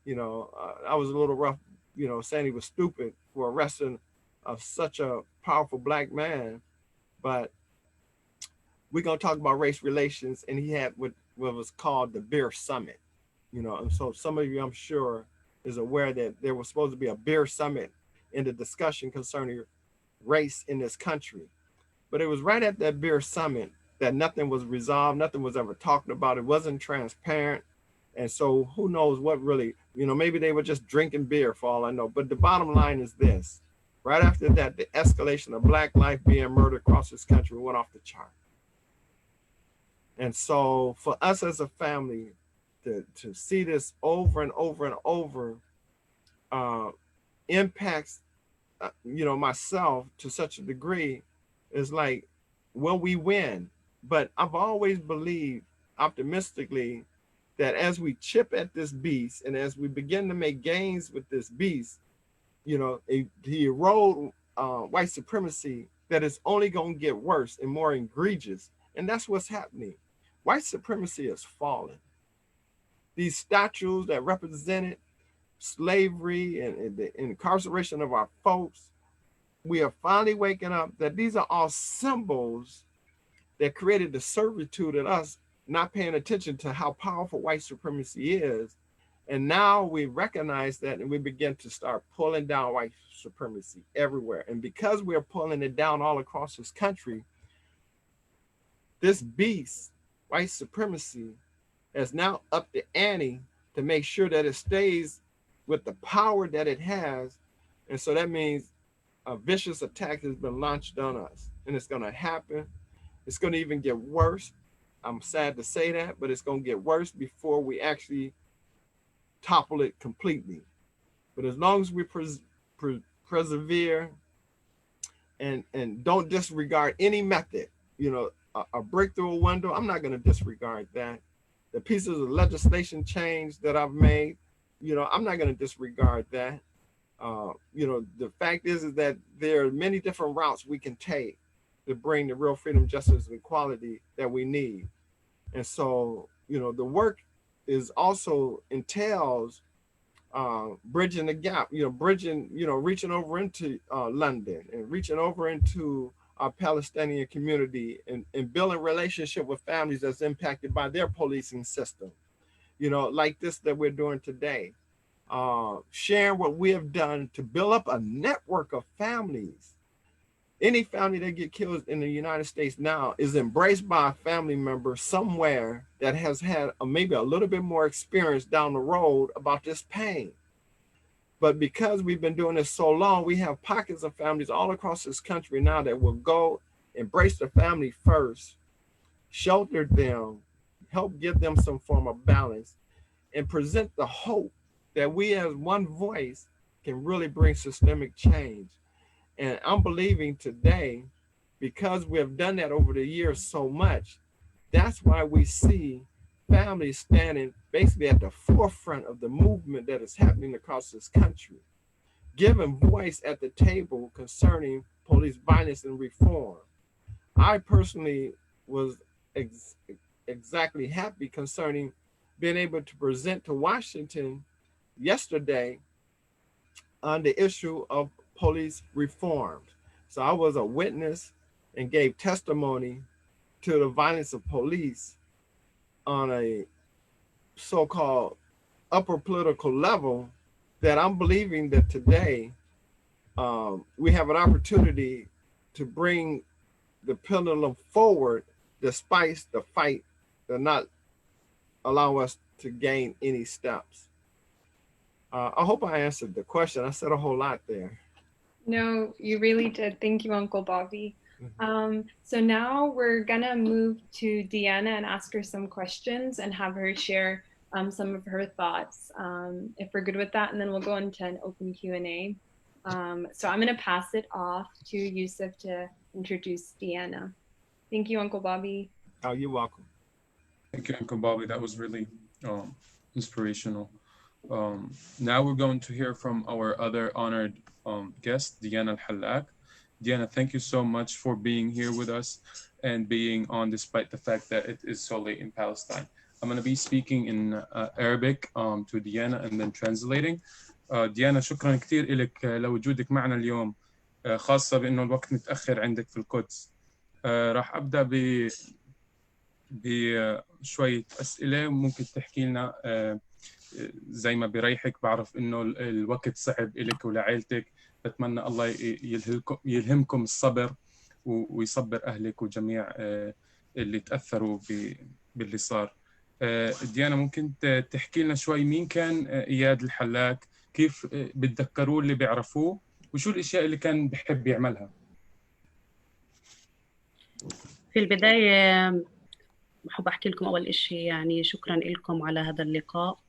you know, I was a little rough, you know, saying he was stupid for arresting of such a powerful Black man. But we're going to talk about race relations. And he had what was called the Beer Summit, you know. And so some of you, I'm sure, is aware that there was supposed to be a beer summit in the discussion concerning race in this country. But it was right at that beer summit that nothing was resolved, nothing was ever talked about. It wasn't transparent. And so who knows what really, you know, maybe they were just drinking beer for all I know. But the bottom line is this: right after that, the escalation of Black life being murdered across this country went off the chart. And so for us as a family to see this over and over and over impacts, you know, myself to such a degree, is like, will we win? But I've always believed optimistically that as we chip at this beast and as we begin to make gains with this beast, you know, he erode white supremacy that is only going to get worse and more egregious. And that's what's happening. White supremacy is falling. These statues that represented slavery and the incarceration of our folks, we are finally waking up that these are all symbols that created the servitude in us, not paying attention to how powerful white supremacy is. And now we recognize that and we begin to start pulling down white supremacy everywhere. And because we're pulling it down all across this country, this beast, white supremacy, has now upped the ante to make sure that it stays with the power that it has. And so that means a vicious attack has been launched on us, and it's going to happen. It's going to even get worse. I'm sad to say that, but it's going to get worse before we actually topple it completely. But as long as we persevere and don't disregard any method, you know, a brick through a window, I'm not going to disregard that. The pieces of legislation change that I've made, you know, I'm not going to disregard that. You know, the fact is that there are many different routes we can take to bring the real freedom, justice, and equality that we need. And so, you know, the work is also entails bridging the gap, you know, reaching over into London and reaching over into our Palestinian community and building relationship with families that's impacted by their policing system, you know, like this that we're doing today. Sharing what we have done to build up a network of families. Any family that get killed in the United States now is embraced by a family member somewhere that has had maybe a little bit more experience down the road about this pain. But because we've been doing this so long, we have pockets of families all across this country now that will go embrace the family first, shelter them, help give them some form of balance, and present the hope that we as one voice can really bring systemic change. And I'm believing today, because we have done that over the years so much, that's why we see families standing basically at the forefront of the movement that is happening across this country, giving voice at the table concerning police violence and reform. I personally was exactly happy concerning being able to present to Washington yesterday on the issue of police reform. So I was a witness and gave testimony to the violence of police on a so-called upper political level that I'm believing that today we have an opportunity to bring the pendulum forward despite the fight that not allow us to gain any steps. I hope I answered the question. I said a whole lot there. No, you really did. Thank you, Uncle Bobby. So now we're gonna move to Deanna and ask her some questions and have her share some of her thoughts, if we're good with that, and then we'll go into an open Q&A. So I'm gonna pass it off to Yusuf to introduce Deanna. Thank you, Uncle Bobby. Oh, you're welcome. Thank you, Uncle Bobby. That was really inspirational. Now we're going to hear from our other honored guest, Eyad Hallaq. Deanna, thank you so much for being here with us and being on despite the fact that it is so late in Palestine. I'm going to be speaking in Arabic to Deanna and then translating. Deanna, شكرا كثير لك لوجودك معنا اليوم، خاصة بأنه الوقت متأخر عندك في القدس. راح أبدأ بشوية أسئلة ممكن تحكي لنا زي ما بريحك. بعرف إنه الوقت صعب إلك ولعائلتك، بتمنى الله يلهمكم الصبر ويصبر أهلك وجميع اللي تأثروا باللي صار. ديانا، ممكن تحكي لنا شوي مين كان إياد الحلاق، كيف بتذكروه اللي بيعرفوه، وشو الأشياء اللي كان بحب يعملها؟ في البداية بحب أحكي لكم أول إشي يعني شكرا لكم على هذا اللقاء.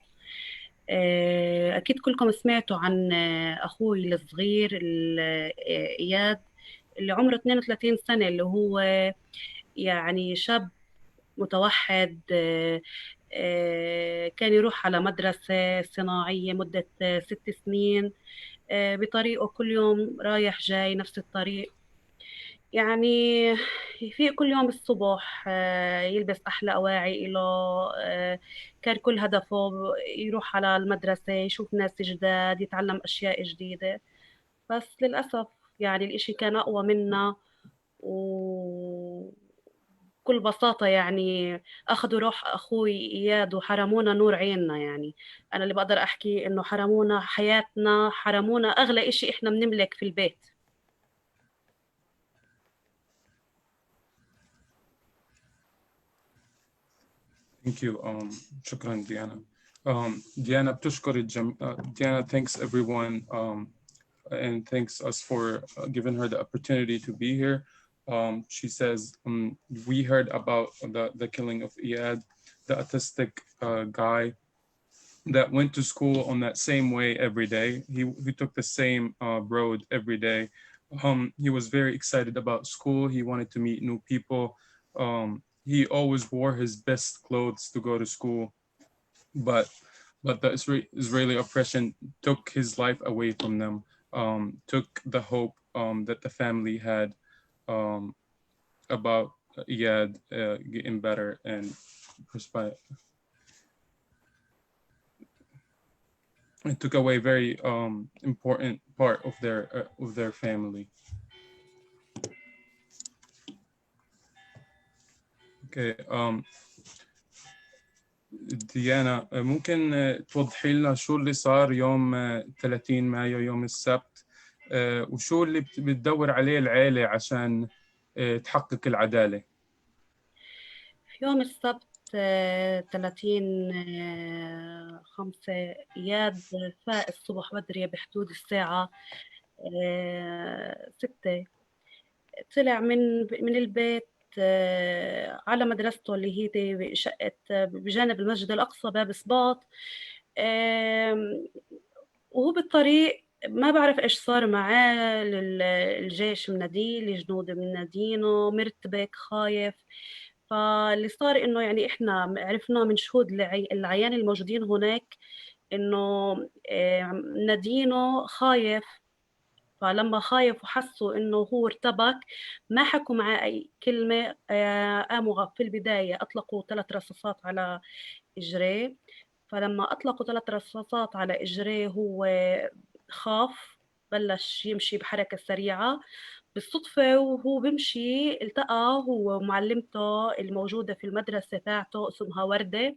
أكيد كلكم سمعتوا عن أخوي الصغير إياد اللي عمره 32 سنة، اللي هو يعني شاب متوحد كان يروح على مدرسة صناعية مدة 6 سنين بطريقه كل يوم رايح جاي نفس الطريق. يعني في كل يوم الصبح يلبس أحلى أواعي له. كان كل هدفه يروح على المدرسة يشوف ناس جداد يتعلم أشياء جديدة، بس للأسف يعني الإشي كان أقوى منا، وبكل بساطة يعني أخذوا روح أخوي إياد وحرمونا نور عيننا. يعني أنا اللي بقدر أحكي إنه حرمونا حياتنا، حرمونا أغلى إشي إحنا بنملك في البيت. Thank you. شكرا ديانا. ديانا بتشكر Diana thanks everyone and thanks us for giving her the opportunity to be here. She says, we heard about the killing of Eyad, the autistic guy that went to school on that same way every day. He took the same road every day. He was very excited about school. He wanted to meet new people. He always wore his best clothes to go to school, but the Israeli oppression took his life away from them, took the hope that the family had about Eyad getting better and it took away a very important part of their family. Okay. ديانا ممكن توضحي لنا شو اللي صار يوم 30 مايو يوم السبت، وشو اللي بتدور عليه العائلة عشان تحقق العدالة؟ في يوم السبت 30/5 إياد فاق الصبح بدري بحدود الساعة 6، طلع من البيت على مدرسته اللي هي شقة بجانب المسجد الأقصى باب سباط. وهو بالطريق ما بعرف إيش صار معاه، الجيش مناديه، الجنود منادينه، مرتبك خايف. فاللي صار إنه يعني إحنا عرفنا من شهود العيان الموجودين هناك إنه نادينه خايف. فلما خايف وحسوا إنه هو ارتبك ما حكوا معاه أي كلمة. قاموا في البداية أطلقوا 3 رصاصات على إجريه. فلما أطلقوا 3 رصاصات على إجريه هو خاف، بلش يمشي بحركة سريعة. بالصدفة وهو بمشي التقى هو ومعلمته الموجودة في المدرسة تاعته اسمها وردة.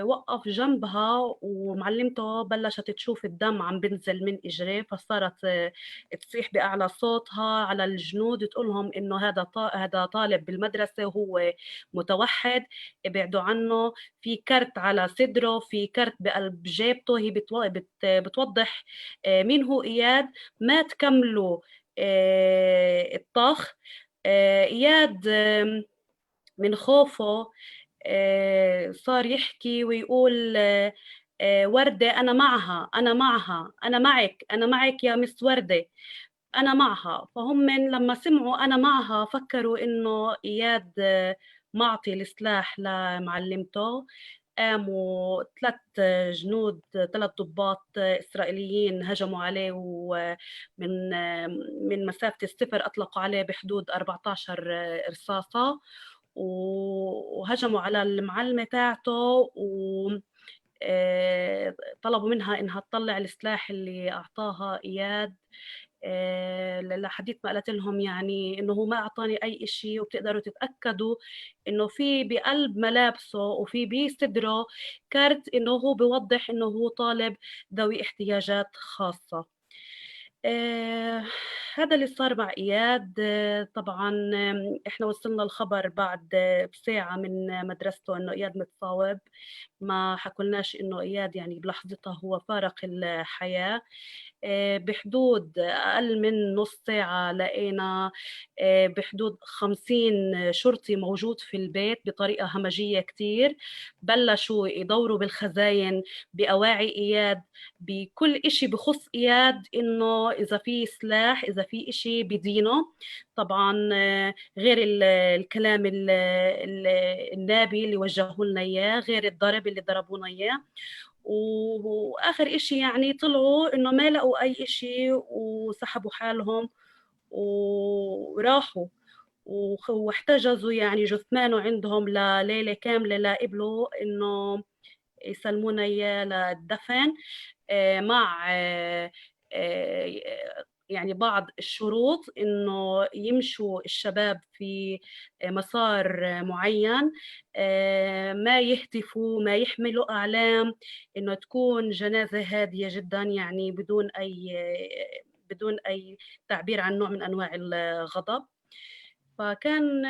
وقف جنبها ومعلمته بلشت تشوف الدم عم بنزل من إجريه، فصارت تصيح بأعلى صوتها على الجنود تقولهم إنه هذا طالب بالمدرسة وهو متوحد، ابعدوا عنه. في كرت على صدره، في كرت بقلب جيبته، هي بتوضح مين هو إياد. ما تكملوا الطخ. إياد من خوفه صار يحكي ويقول وردة أنا معها، أنا معها، أنا معك، أنا معك يا مس وردة، أنا معها. فهم لما سمعوا أنا معها فكروا إنه إياد معطي السلاح لمعلمته. قاموا 3 جنود، 3 ضباط إسرائيليين هجموا عليه، ومن مسافة الصفر أطلقوا عليه بحدود 14 رصاصة، وهجموا على المعلمة تاعته وطلبوا منها إنها تطلع السلاح اللي أعطاها إياد. لحديث ما قالت لهم يعني إنه هو ما أعطاني أي إشي، وبتقدروا تتأكدوا إنه في بقلب ملابسه وفي بصدره كارت إنه هو بيوضح إنه هو طالب ذوي احتياجات خاصة. هذا اللي صار مع إياد. طبعا إحنا وصلنا الخبر بعد بساعة من مدرسته إنه إياد متصاوب. ما حكولناش إنه إياد يعني بلحظتها هو فارق الحياة. بحدود أقل من نص ساعة لقينا بحدود 50 شرطي موجود في البيت بطريقة همجية كتير. بلشوا يدوروا بالخزاين بأواعي إياد، بكل إشي بخص إياد إنه إذا في سلاح، إذا في إشي بدينه. طبعا غير الكلام النابي اللي وجهوا لنا إياه، غير الضرب اللي ضربونا إياه. وآخر إشي يعني طلعوا إنه ما لقوا أي إشي وسحبوا حالهم وراحوا واحتجزوا يعني جثمانه عندهم لليلة كاملة لقبلوا إنه يسلمونا إياه للدفن مع يعني بعض الشروط، إنه يمشوا الشباب في مسار معين، ما يهتفوا، ما يحملوا أعلام، إنه تكون جنازة هادية جدا يعني بدون أي تعبير عن نوع من أنواع الغضب. فكان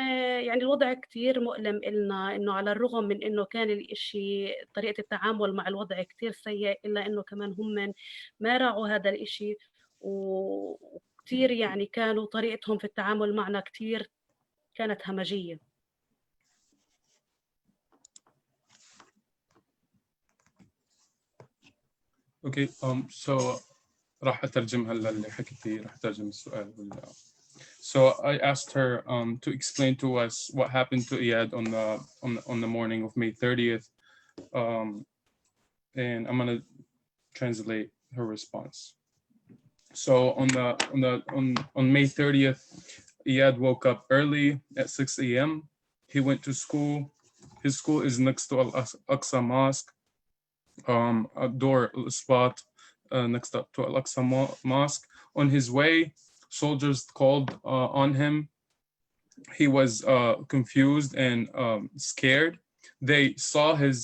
يعني الوضع كتير مؤلم إلنا، إنه على الرغم من إنه كان الإشي طريقة التعامل مع الوضع كتير سيء، إلا إنه كمان هم ما راعوا هذا الإشي، وكتير يعني كانوا طريقتهم في التعامل معنا كتير كانت همجية. اوكي so راح اترجم هلا اللي حكيتيه، راح اترجم السؤال So I asked her to explain to us what happened to Eyad on the morning of May 30th, and I'm gonna translate her response. So on May 30th, Eyad woke up early at 6 a.m. He went to school. His school is next to Al-Aqsa Mosque, a door spot next to Al-Aqsa Mosque. On his way, soldiers called on him. He was confused and scared. They saw his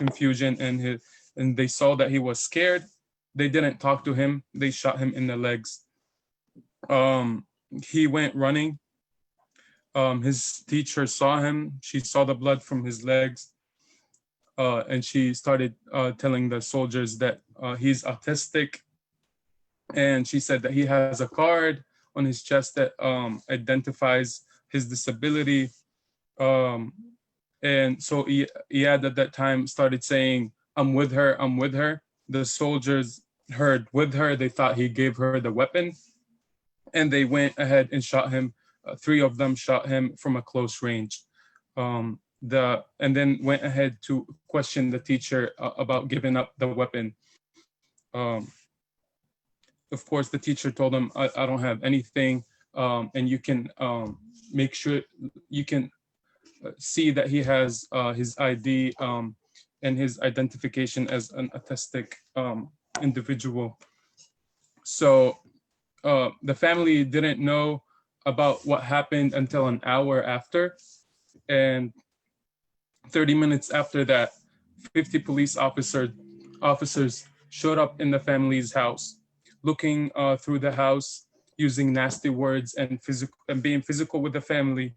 confusion and they saw that he was scared. They didn't talk to him. They shot him in the legs. He went running. His teacher saw him. She saw the blood from his legs. And she started telling the soldiers that he's autistic. And she said that he has a card on his chest that identifies his disability. And so Eyad at that time started saying, I'm with her, I'm with her. The soldiers heard with her, they thought he gave her the weapon. And they went ahead and shot him. 3 of them shot him from a close range. And then went ahead to question the teacher about giving up the weapon. Of course, the teacher told him, I don't have anything, and you can make sure you can see that he has his ID and his identification as an autistic individual. So the family didn't know about what happened until an hour after, and 30 minutes after that, 50 police officers showed up in the family's house, looking through the house, using nasty words and being physical with the family,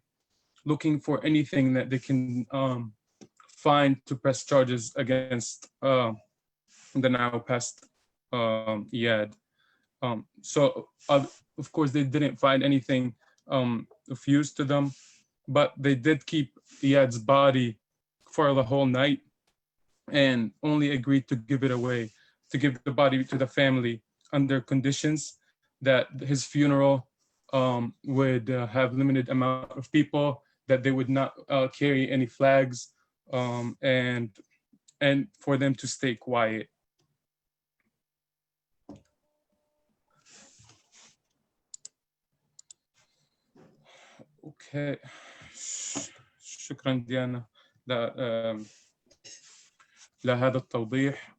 looking for anything that they can find to press charges against the now passed Eyad. So of course they didn't find anything of use to them, but they did keep Eyad's body for the whole night and only agreed to give it away, to give the body to the family under conditions that his funeral would have limited amount of people, that they would not carry any flags, and for them to stay quiet. Okay. شكرا ديانا لهذا التوضيح.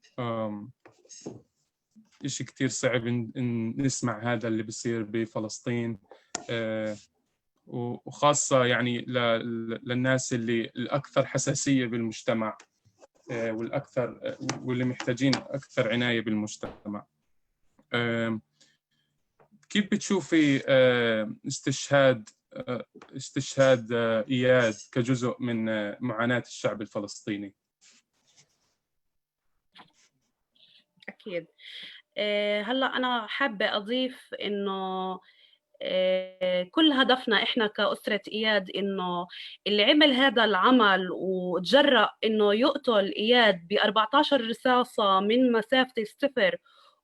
إشي كتير صعب إن نسمع هذا اللي بيصير بفلسطين، وخاصة يعني للناس اللي الأكثر حساسية بالمجتمع واللي محتاجين أكثر عناية بالمجتمع. كيف بتشوفي استشهاد إياد كجزء من معاناة الشعب الفلسطيني؟ أكيد. هلا أنا حابة أضيف إنه كل هدفنا إحنا كأسرة إياد إنه اللي عمل هذا العمل وتجرأ إنه يقتل إياد ب14 رصاصة من مسافة الصفر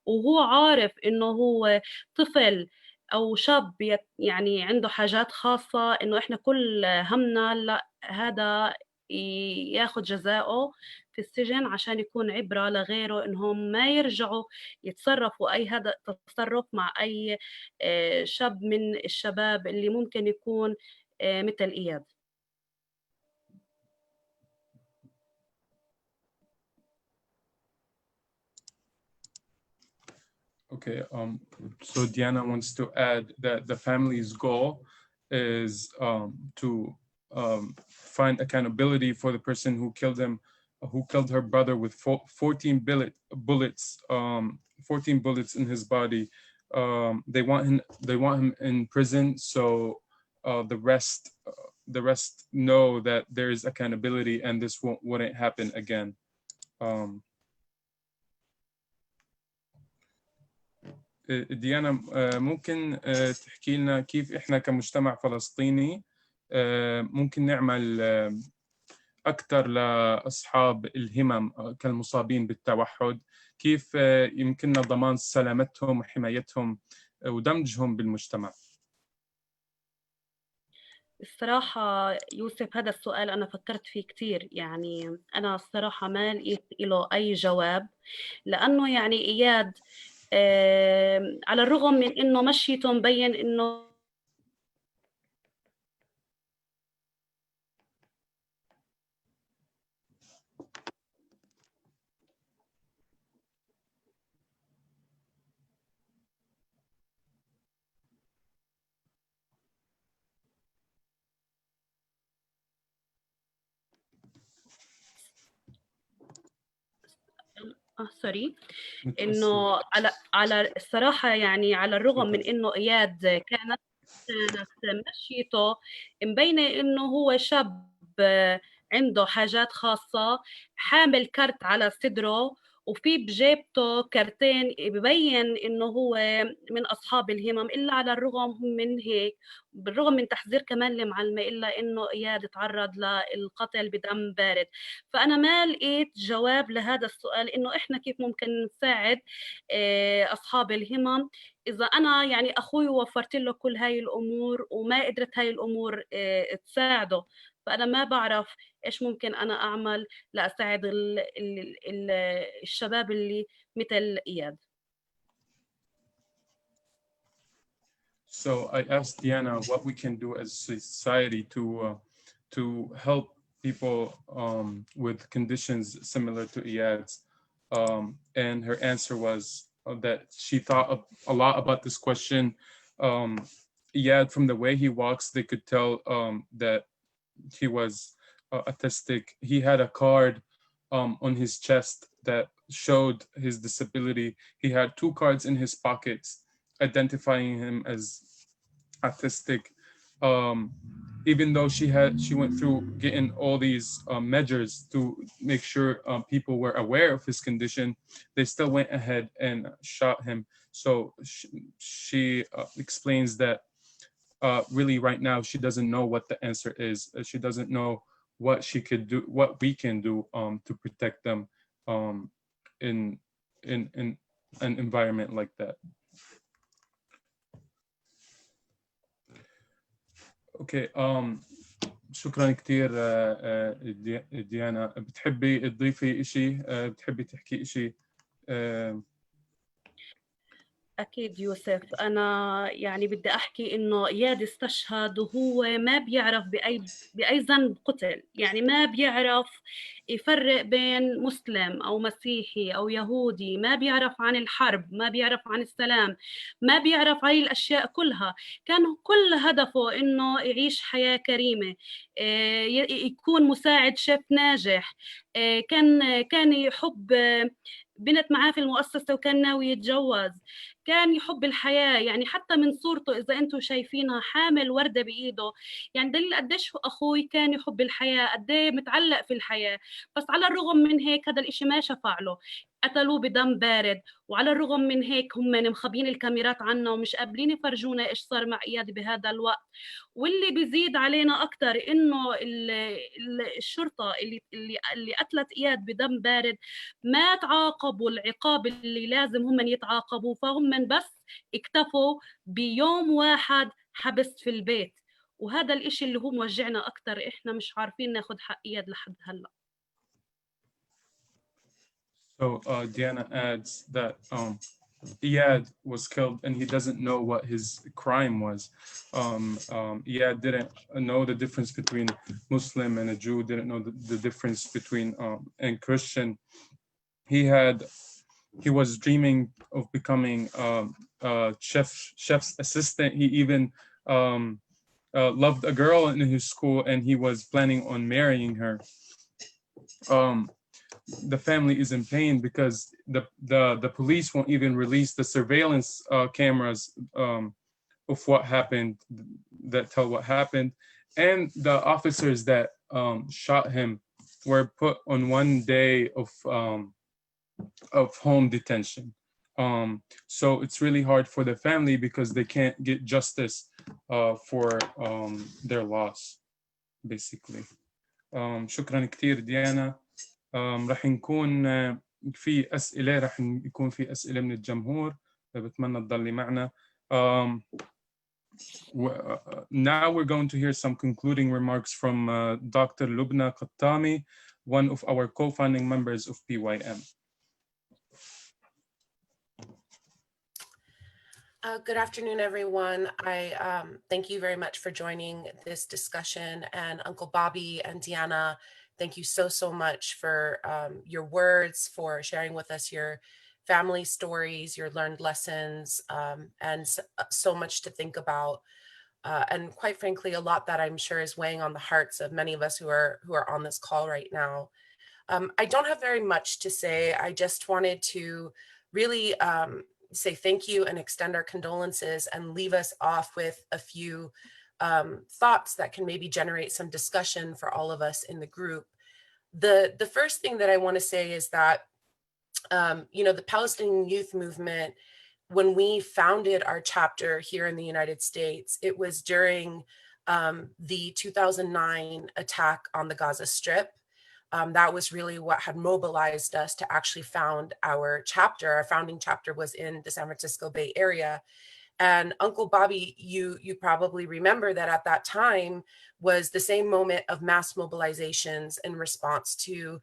وهو عارف إنه هو طفل أو شاب يعني عنده حاجات خاصة، إنه إحنا كل همنا لا هذا ياخد جزاؤه في السجن عشان يكون عبرة لغيره إنهم ما يرجعوا يتصرفوا أي هذا التصرف مع أي شاب من الشباب اللي ممكن يكون مثل إياد. Okay, so Diana wants to add that the family's goal is to find accountability for the person who killed him, who killed her brother with 14 bullets, 14 bullets in his body. They want him in prison, so the rest know that there is accountability and this wouldn't happen again. ديانا ممكن تحكي لنا كيف إحنا كمجتمع فلسطيني ممكن نعمل أكثر لأصحاب الهمم كالمصابين بالتوحد، كيف يمكننا ضمان سلامتهم وحمايتهم ودمجهم بالمجتمع؟ الصراحة يوسف هذا السؤال أنا فكرت فيه كتير، يعني أنا الصراحة ما لقيت له أي جواب، لأنه يعني إياد على الرغم من إنه مشيته مبين إنه سوري، إنه على الصراحة يعني على الرغم من إنه إياد كانت مشيته مبينة إنه هو شاب عنده حاجات خاصة، حامل كرت على صدره وفي بجيبته كرتين ببين إنه هو من أصحاب الهمم. إلا على الرغم من هيك، بالرغم من تحذير كمان المعلمة، إلا إنه إياد تعرض للقتل بدم بارد. فأنا ما لقيت جواب لهذا السؤال، إنه إحنا كيف ممكن نساعد أصحاب الهمم إذا أنا يعني أخوي وفرت له كل هاي الأمور وما قدرت هاي الأمور تساعده. فأنا ما بعرف إيش ممكن أنا أعمل لأساعد الشباب اللي مثل إياد. So I asked Diana what we can do as a society to help people with conditions similar to Iyad's, and her answer was that she thought a lot about this question. Iyad, from the way he walks, they could tell that he was autistic. He had a card on his chest that showed his disability. He had 2 cards in his pockets identifying him as autistic. Even though she went through getting all these measures to make sure people were aware of his condition, they still went ahead and shot him. So she explains that really right now she doesn't know what the answer is. She doesn't know what she could do, what we can do to protect them in an environment like that. اوكي شكرا كثير ديانا. بتحبي تضيفي شيء؟ بتحبي تحكي شيء؟ أكيد يوسف، أنا يعني بدي أحكي إنه إياد استشهد وهو ما بيعرف بأي ذنب قتل، يعني ما بيعرف يفرق بين مسلم أو مسيحي أو يهودي، ما بيعرف عن الحرب، ما بيعرف عن السلام، ما بيعرف هاي الأشياء كلها. كان كل هدفه إنه يعيش حياة كريمة، يكون مساعد شيف ناجح، كان يحب بنت معاه في المؤسسة وكان ناوي يتجوز، كان يحب الحياة. يعني حتى من صورته إذا أنتم شايفينها حامل وردة بإيده، يعني دليل قديش أخوي كان يحب الحياة، قديه متعلق في الحياة. بس على الرغم من هيك هذا الإشي ما شفع له. قتلوه بدم بارد. وعلى الرغم من هيك هم مخبين الكاميرات عنا ومش قابلين يفرجونا إيش صار مع إياد بهذا الوقت. واللي بيزيد علينا أكتر إنه الشرطة اللي قتلت إياد بدم بارد ما تعاقبوا العقاب اللي لازم هم يتعاقبوا، فهم بس اكتفوا بيوم واحد حبس في البيت. وهذا الإشي اللي هو موجعنا أكتر، إحنا مش عارفين ناخد حق إياد لحد هلأ. So Diana adds that Eyad was killed and he doesn't know what his crime was. Eyad didn't know the difference between Muslim and a Jew, didn't know the difference between and Christian. He was dreaming of becoming chef's assistant. He even loved a girl in his school and he was planning on marrying her. The family is in pain because the police won't even release the surveillance cameras of what happened, that tell what happened. And the officers that shot him were put on 1 day of home detention. So it's really hard for the family because they can't get justice for their loss, basically. شكرا كثير ديانا. رح نكون في أسئلة، رح يكون في أسئلة من الجمهور، بتمنى تضلي معنا. Now we're going to hear some concluding remarks from Dr. Lubna Qattami, one of our co-founding members of PYM. Good afternoon, everyone. I thank you very much for joining this discussion. And Uncle Bobby and Deanna, thank you so much for your words, for sharing with us your family stories, your learned lessons, and so much to think about. And quite frankly, a lot that I'm sure is weighing on the hearts of many of us who are on this call right now. I don't have very much to say. I just wanted to really say thank you and extend our condolences and leave us off with a few thoughts that can maybe generate some discussion for all of us in the group. The first thing that I want to say is that, the Palestinian youth movement, when we founded our chapter here in the United States, it was during the 2009 attack on the Gaza Strip. That was really what had mobilized us to actually found our chapter. Our founding chapter was in the San Francisco Bay Area. And Uncle Bobby, you probably remember that at that time was the same moment of mass mobilizations in response to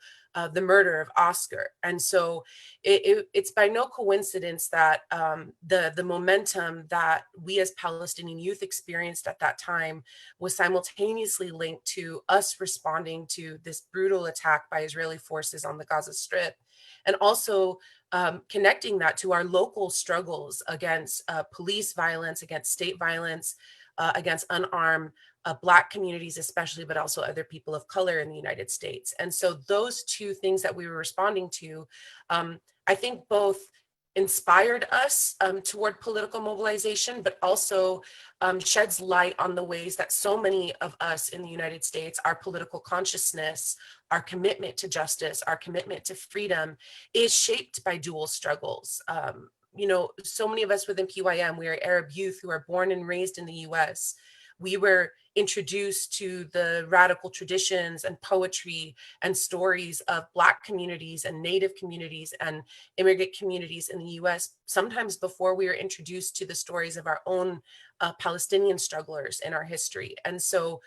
the murder of Oscar. And so it's by no coincidence that the momentum that we as Palestinian youth experienced at that time was simultaneously linked to us responding to this brutal attack by Israeli forces on the Gaza Strip, and also connecting that to our local struggles against police violence, against state violence, against unarmed Black communities especially, but also other people of color in the United States. And so those two things that we were responding to, I think both inspired us toward political mobilization, but also sheds light on the ways that so many of us in the United States, our political consciousness, our commitment to justice, our commitment to freedom is shaped by dual struggles. So many of us within PYM, we are Arab youth who are born and raised in the US. We were introduced to the radical traditions and poetry and stories of Black communities and Native communities and immigrant communities in the US, sometimes before we were introduced to the stories of our own Palestinian strugglers in our history. And so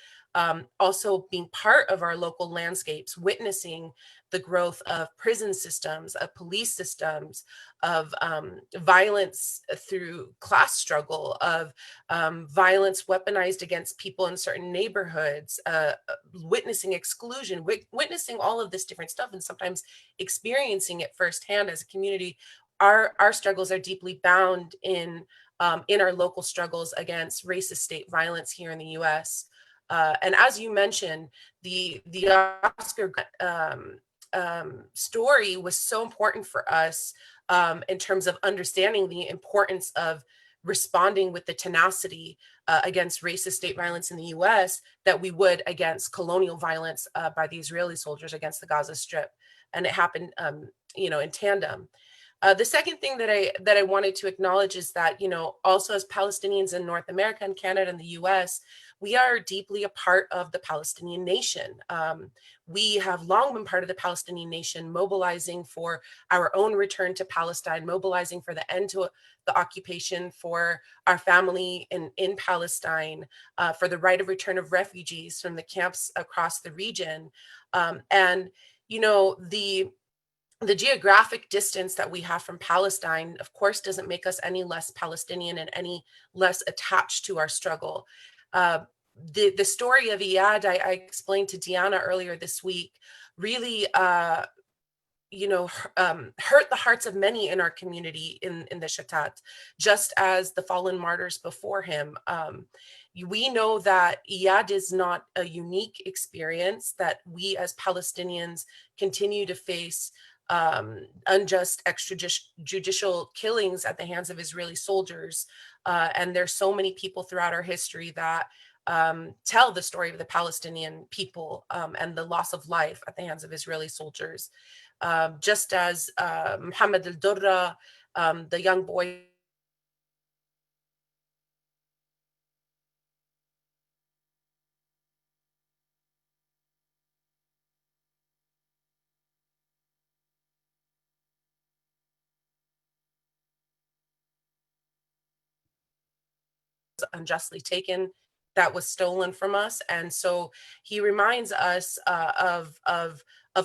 also being part of our local landscapes, witnessing the growth of prison systems, of police systems, of violence through class struggle, of violence weaponized against people in certain neighborhoods, witnessing exclusion, witnessing all of this different stuff, and sometimes experiencing it firsthand as a community. Our struggles are deeply bound in our local struggles against racist state violence here in the US. And as you mentioned, the Oscar story was so important for us in terms of understanding the importance of responding with the tenacity against racist state violence in the US that we would against colonial violence by the Israeli soldiers against the Gaza Strip. And it happened in tandem. The second thing that I wanted to acknowledge is that, also as Palestinians in North America and Canada and the US, we are deeply a part of the Palestinian nation. We have long been part of the Palestinian nation, mobilizing for our own return to Palestine, mobilizing for the end to the occupation, for our family in Palestine, for the right of return of refugees from the camps across the region. And, the geographic distance that we have from Palestine, of course, doesn't make us any less Palestinian and any less attached to our struggle. The story of Eyad, I explained to Diana earlier this week, really, hurt the hearts of many in our community in the Shatat, just as the fallen martyrs before him. We know that Eyad is not a unique experience, that we as Palestinians continue to face unjust extrajudicial killings at the hands of Israeli soldiers. And there's so many people throughout our history that tell the story of the Palestinian people and the loss of life at the hands of Israeli soldiers. Just as Mohammed al-Durra, the young boy unjustly taken, that was stolen from us. And so he reminds us of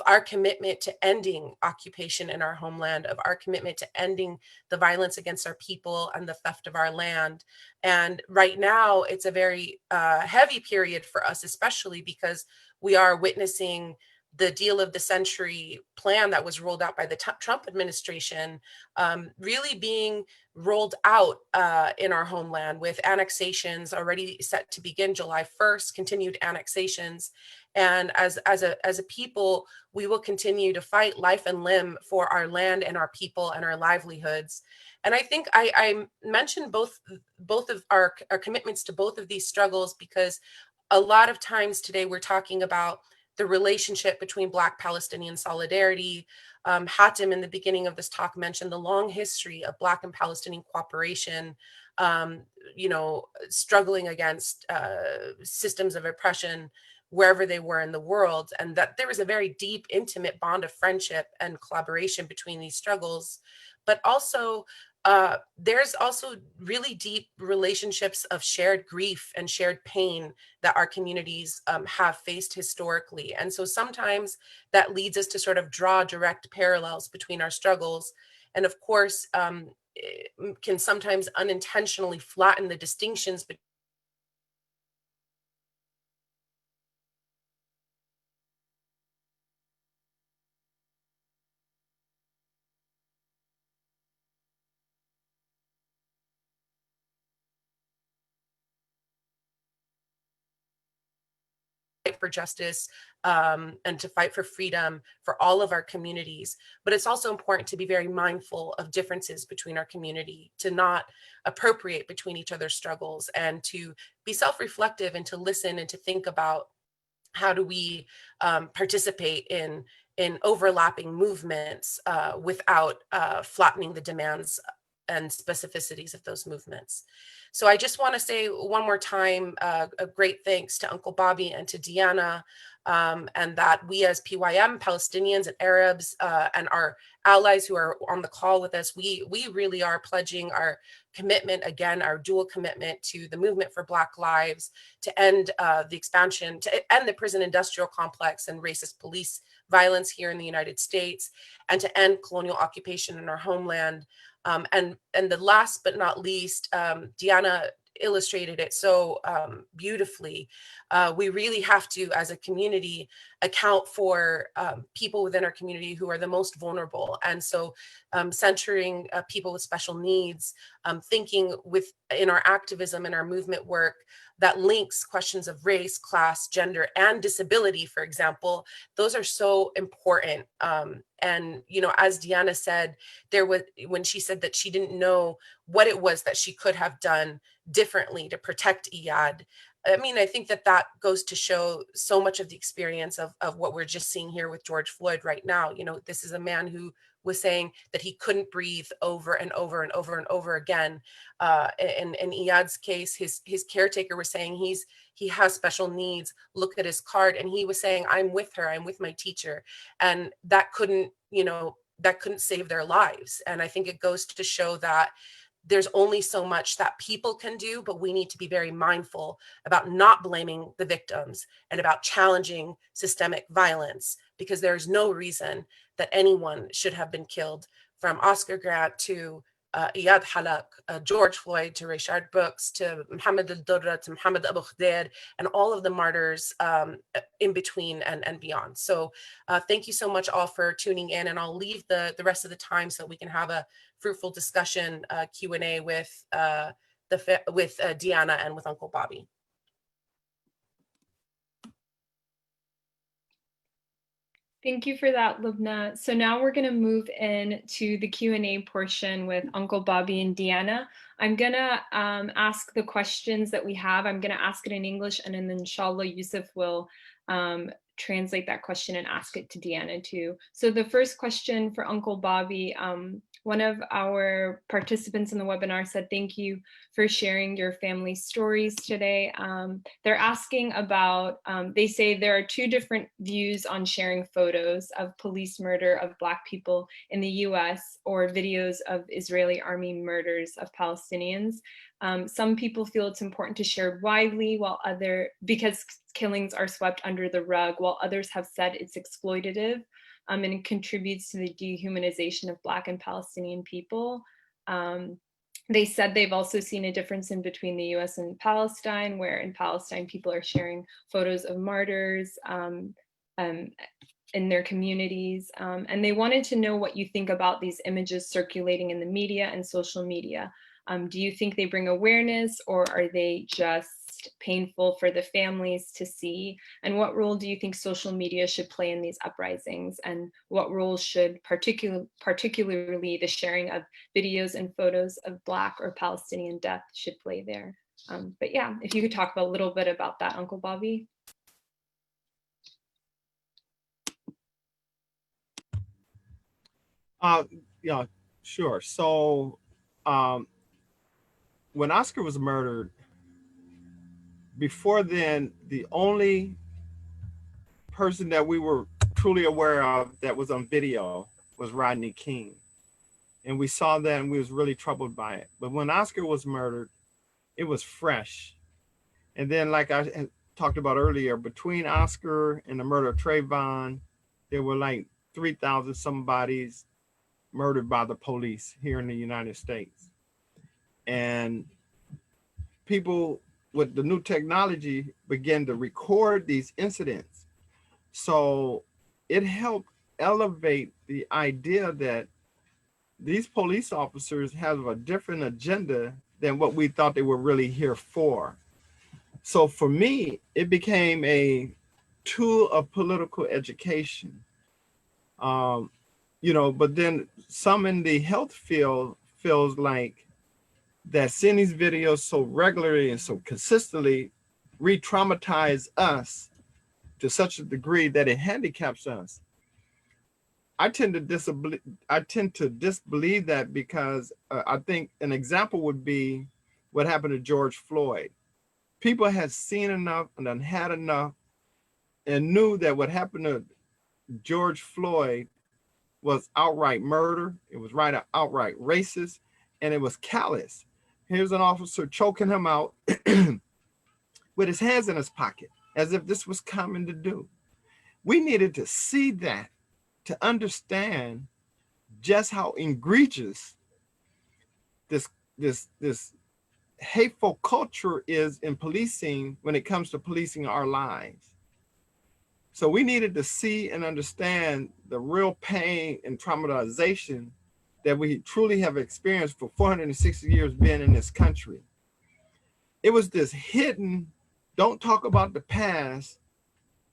our commitment to ending occupation in our homeland, of our commitment to ending the violence against our people and the theft of our land. And right now, it's a very heavy period for us, especially because we are witnessing the deal of the century plan that was rolled out by the Trump administration really being rolled out in our homeland, with annexations already set to begin July 1st, continued annexations. And as a people, we will continue to fight life and limb for our land and our people and our livelihoods. And I think I mentioned both of our commitments to both of these struggles because a lot of times today we're talking about the relationship between Black Palestinian solidarity. Hatem in the beginning of this talk mentioned the long history of Black and Palestinian cooperation, struggling against systems of oppression wherever they were in the world, and that there was a very deep, intimate bond of friendship and collaboration between these struggles. But also, there's also really deep relationships of shared grief and shared pain that our communities have faced historically. And so sometimes that leads us to sort of draw direct parallels between our struggles. And of course, can sometimes unintentionally flatten the distinctions between for justice and to fight for freedom for all of our communities. But it's also important to be very mindful of differences between our community, to not appropriate between each other's struggles, and to be self-reflective and to listen and to think about how do we participate in overlapping movements without flattening the demands and specificities of those movements. So I just want to say one more time, a great thanks to Uncle Bobby and to Diana, and that we as PYM, Palestinians and Arabs, and our allies who are on the call with us, we really are pledging our commitment, again, our dual commitment to the movement for Black lives, to end the expansion, to end the prison industrial complex and racist police violence here in the United States, and to end colonial occupation in our homeland. And the last but not least, Diana illustrated it so beautifully. We really have to, as a community, account for people within our community who are the most vulnerable. And so centering people with special needs, thinking in our activism and our movement work that links questions of race, class, gender, and disability, for example, those are so important. And, as Diana said, when she said that she didn't know what it was that she could have done differently to protect Eyad, I mean, I think that goes to show so much of the experience of what we're just seeing here with George Floyd right now. This is a man who was saying that he couldn't breathe over and over and over and over again. In Eyad's case, his caretaker was saying he has special needs. Look at his card. And he was saying, I'm with her, I'm with my teacher. And that couldn't, that couldn't save their lives. And I think it goes to show that there's only so much that people can do, but we need to be very mindful about not blaming the victims and about challenging systemic violence, because there's no reason that anyone should have been killed, from Oscar Grant to Eyad Hallaq, George Floyd to Rayshard Brooks to Mohammed al-Durra to Mohammed Abu Khadir, and all of the martyrs in between and beyond. So thank you so much all for tuning in, and I'll leave the rest of the time so we can have a fruitful discussion, Q&A with Deanna and with Uncle Bobby. Thank you for that, Lubna. So now we're going to move into the Q&A portion with Uncle Bobby and Deanna. I'm going to ask the questions that we have. I'm going to ask it in English, and then inshallah, Yusuf will translate that question and ask it to Deanna too. So the first question for Uncle Bobby, one of our participants in the webinar said, thank you for sharing your family stories today. They're asking about, they say there are two different views on sharing photos of police murder of Black people in the US or videos of Israeli army murders of Palestinians. Some people feel it's important to share widely, because killings are swept under the rug, while others have said it's exploitative. And it contributes to the dehumanization of Black and Palestinian people. They said they've also seen a difference in between the US and Palestine, where in Palestine, people are sharing photos of martyrs in their communities. And they wanted to know what you think about these images circulating in the media and social media. Do you think they bring awareness, or are they just painful for the families to see? And what role do you think social media should play in these uprisings? And what role should particularly the sharing of videos and photos of Black or Palestinian death should play there? But yeah, if you could talk a little bit about that, Uncle Bobby. Yeah, sure. So when Oscar was murdered, before then, the only person that we were truly aware of that was on video was Rodney King. And we saw that and we was really troubled by it. But when Oscar was murdered, it was fresh. And then, like I had talked about earlier, between Oscar and the murder of Trayvon, there were like 3,000 somebodies murdered by the police here in the United States. And people with the new technology began to record these incidents. So it helped elevate the idea that these police officers have a different agenda than what we thought they were really here for. So for me, it became a tool of political education. But then some in the health field feels like that seeing these videos so regularly and so consistently re-traumatize us to such a degree that it handicaps us. I tend to disbelieve that, because I think an example would be what happened to George Floyd. People had seen enough and had enough and knew that what happened to George Floyd was outright murder. It was outright racist, and it was callous. Here's an officer choking him out with his hands in his pocket, as if this was common to do. We needed to see that to understand just how egregious this hateful culture is in policing when it comes to policing our lives. So we needed to see and understand the real pain and traumatization that we truly have experienced for 460 years being in this country. It was this hidden, don't talk about the past,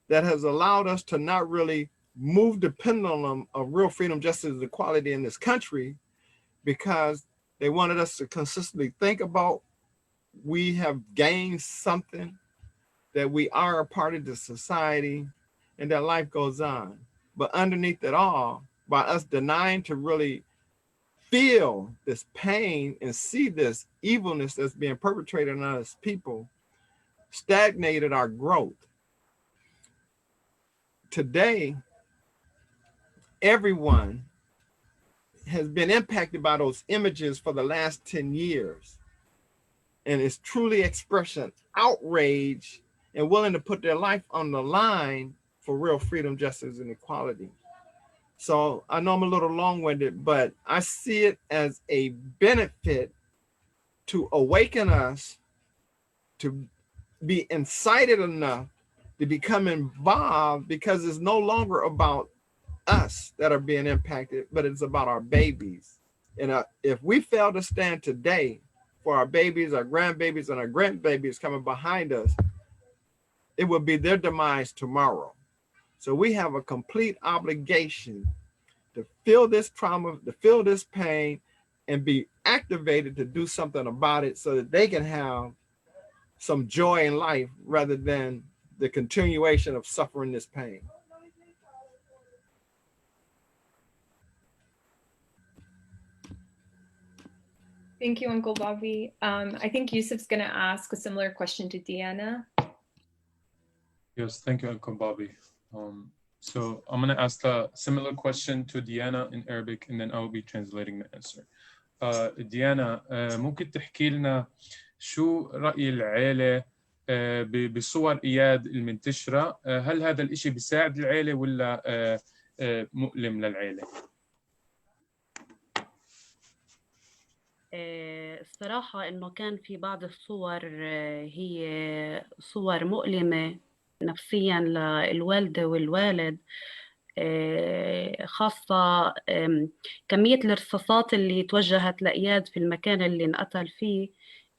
that has allowed us to not really move the pendulum of real freedom, justice, and equality in this country, because they wanted us to consistently think about we have gained something, that we are a part of the society, and that life goes on. But underneath it all, by us denying to really feel this pain and see this evilness that's being perpetrated on us people, stagnated our growth. Today, everyone has been impacted by those images for the last 10 years. And it's truly expressing outrage and willing to put their life on the line for real freedom, justice, and equality. So I know I'm a little long-winded, but I see it as a benefit to awaken us to be incited enough to become involved, because it's no longer about us that are being impacted, but it's about our babies. And if we fail to stand today for our babies, our grandbabies, and our grandbabies coming behind us, it will be their demise tomorrow. So we have a complete obligation to feel this trauma, to feel this pain, and be activated to do something about it so that they can have some joy in life rather than the continuation of suffering this pain. Thank you, Uncle Bobby. I think Yusuf's going to ask a similar question to Deanna. Yes, thank you, Uncle Bobby. So I'm going to ask a similar question to Deanna in Arabic, and then I will be translating the answer. Deanna, ممكن تحكي لنا شو رأي العائلة بصور إياد المنتشرة؟ هل هذا الإشي بيساعد العائلة ولا مؤلم للعائلة؟ الصراحة إنه كان في بعض الصور هي صور مؤلمة نفسيا للوالدة والوالد، خاصة كمية الرصاصات اللي توجهت لإياد في المكان اللي انقتل فيه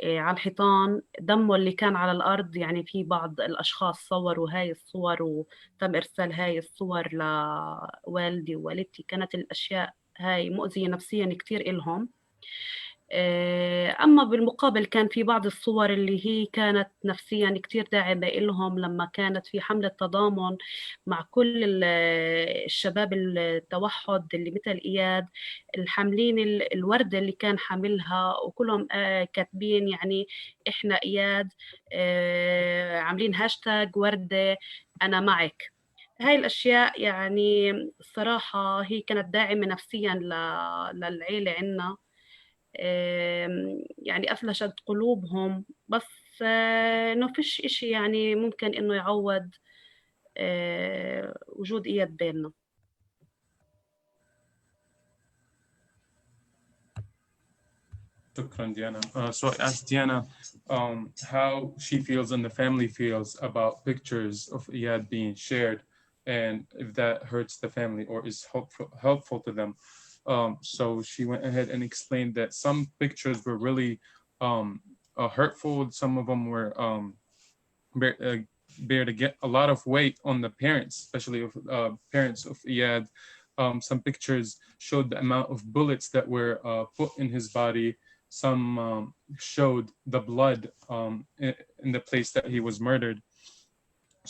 على الحيطان، دمه اللي كان على الأرض. يعني في بعض الأشخاص صوروا هاي الصور وتم إرسال هاي الصور لوالدي ووالدتي. كانت الأشياء هاي مؤذية نفسيا كتير إلهم. أما بالمقابل كان في بعض الصور اللي هي كانت نفسيا كتير داعمة إلهم، لما كانت في حملة تضامن مع كل الشباب التوحد اللي مثل إياد، الحاملين الوردة اللي كان حاملها، وكلهم كاتبين يعني إحنا إياد، عاملين هاشتاج وردة أنا معك. هاي الأشياء يعني الصراحة هي كانت داعمة نفسيا للعيلة عنا، يعني أفلشت قلوبهم. بس إنه فيش إشي يعني ممكن إنه يعوض وجود إياد بيننا. شكرا Diana. So I asked Diana how she feels and the family feels about pictures of Eyad being shared, and if that hurts the family or is helpful to them. So she went ahead and explained that some pictures were really hurtful. Some of them were bear to get a lot of weight on the parents, especially of parents of Eyad. Some pictures showed the amount of bullets that were put in his body. Some showed the blood in the place that he was murdered.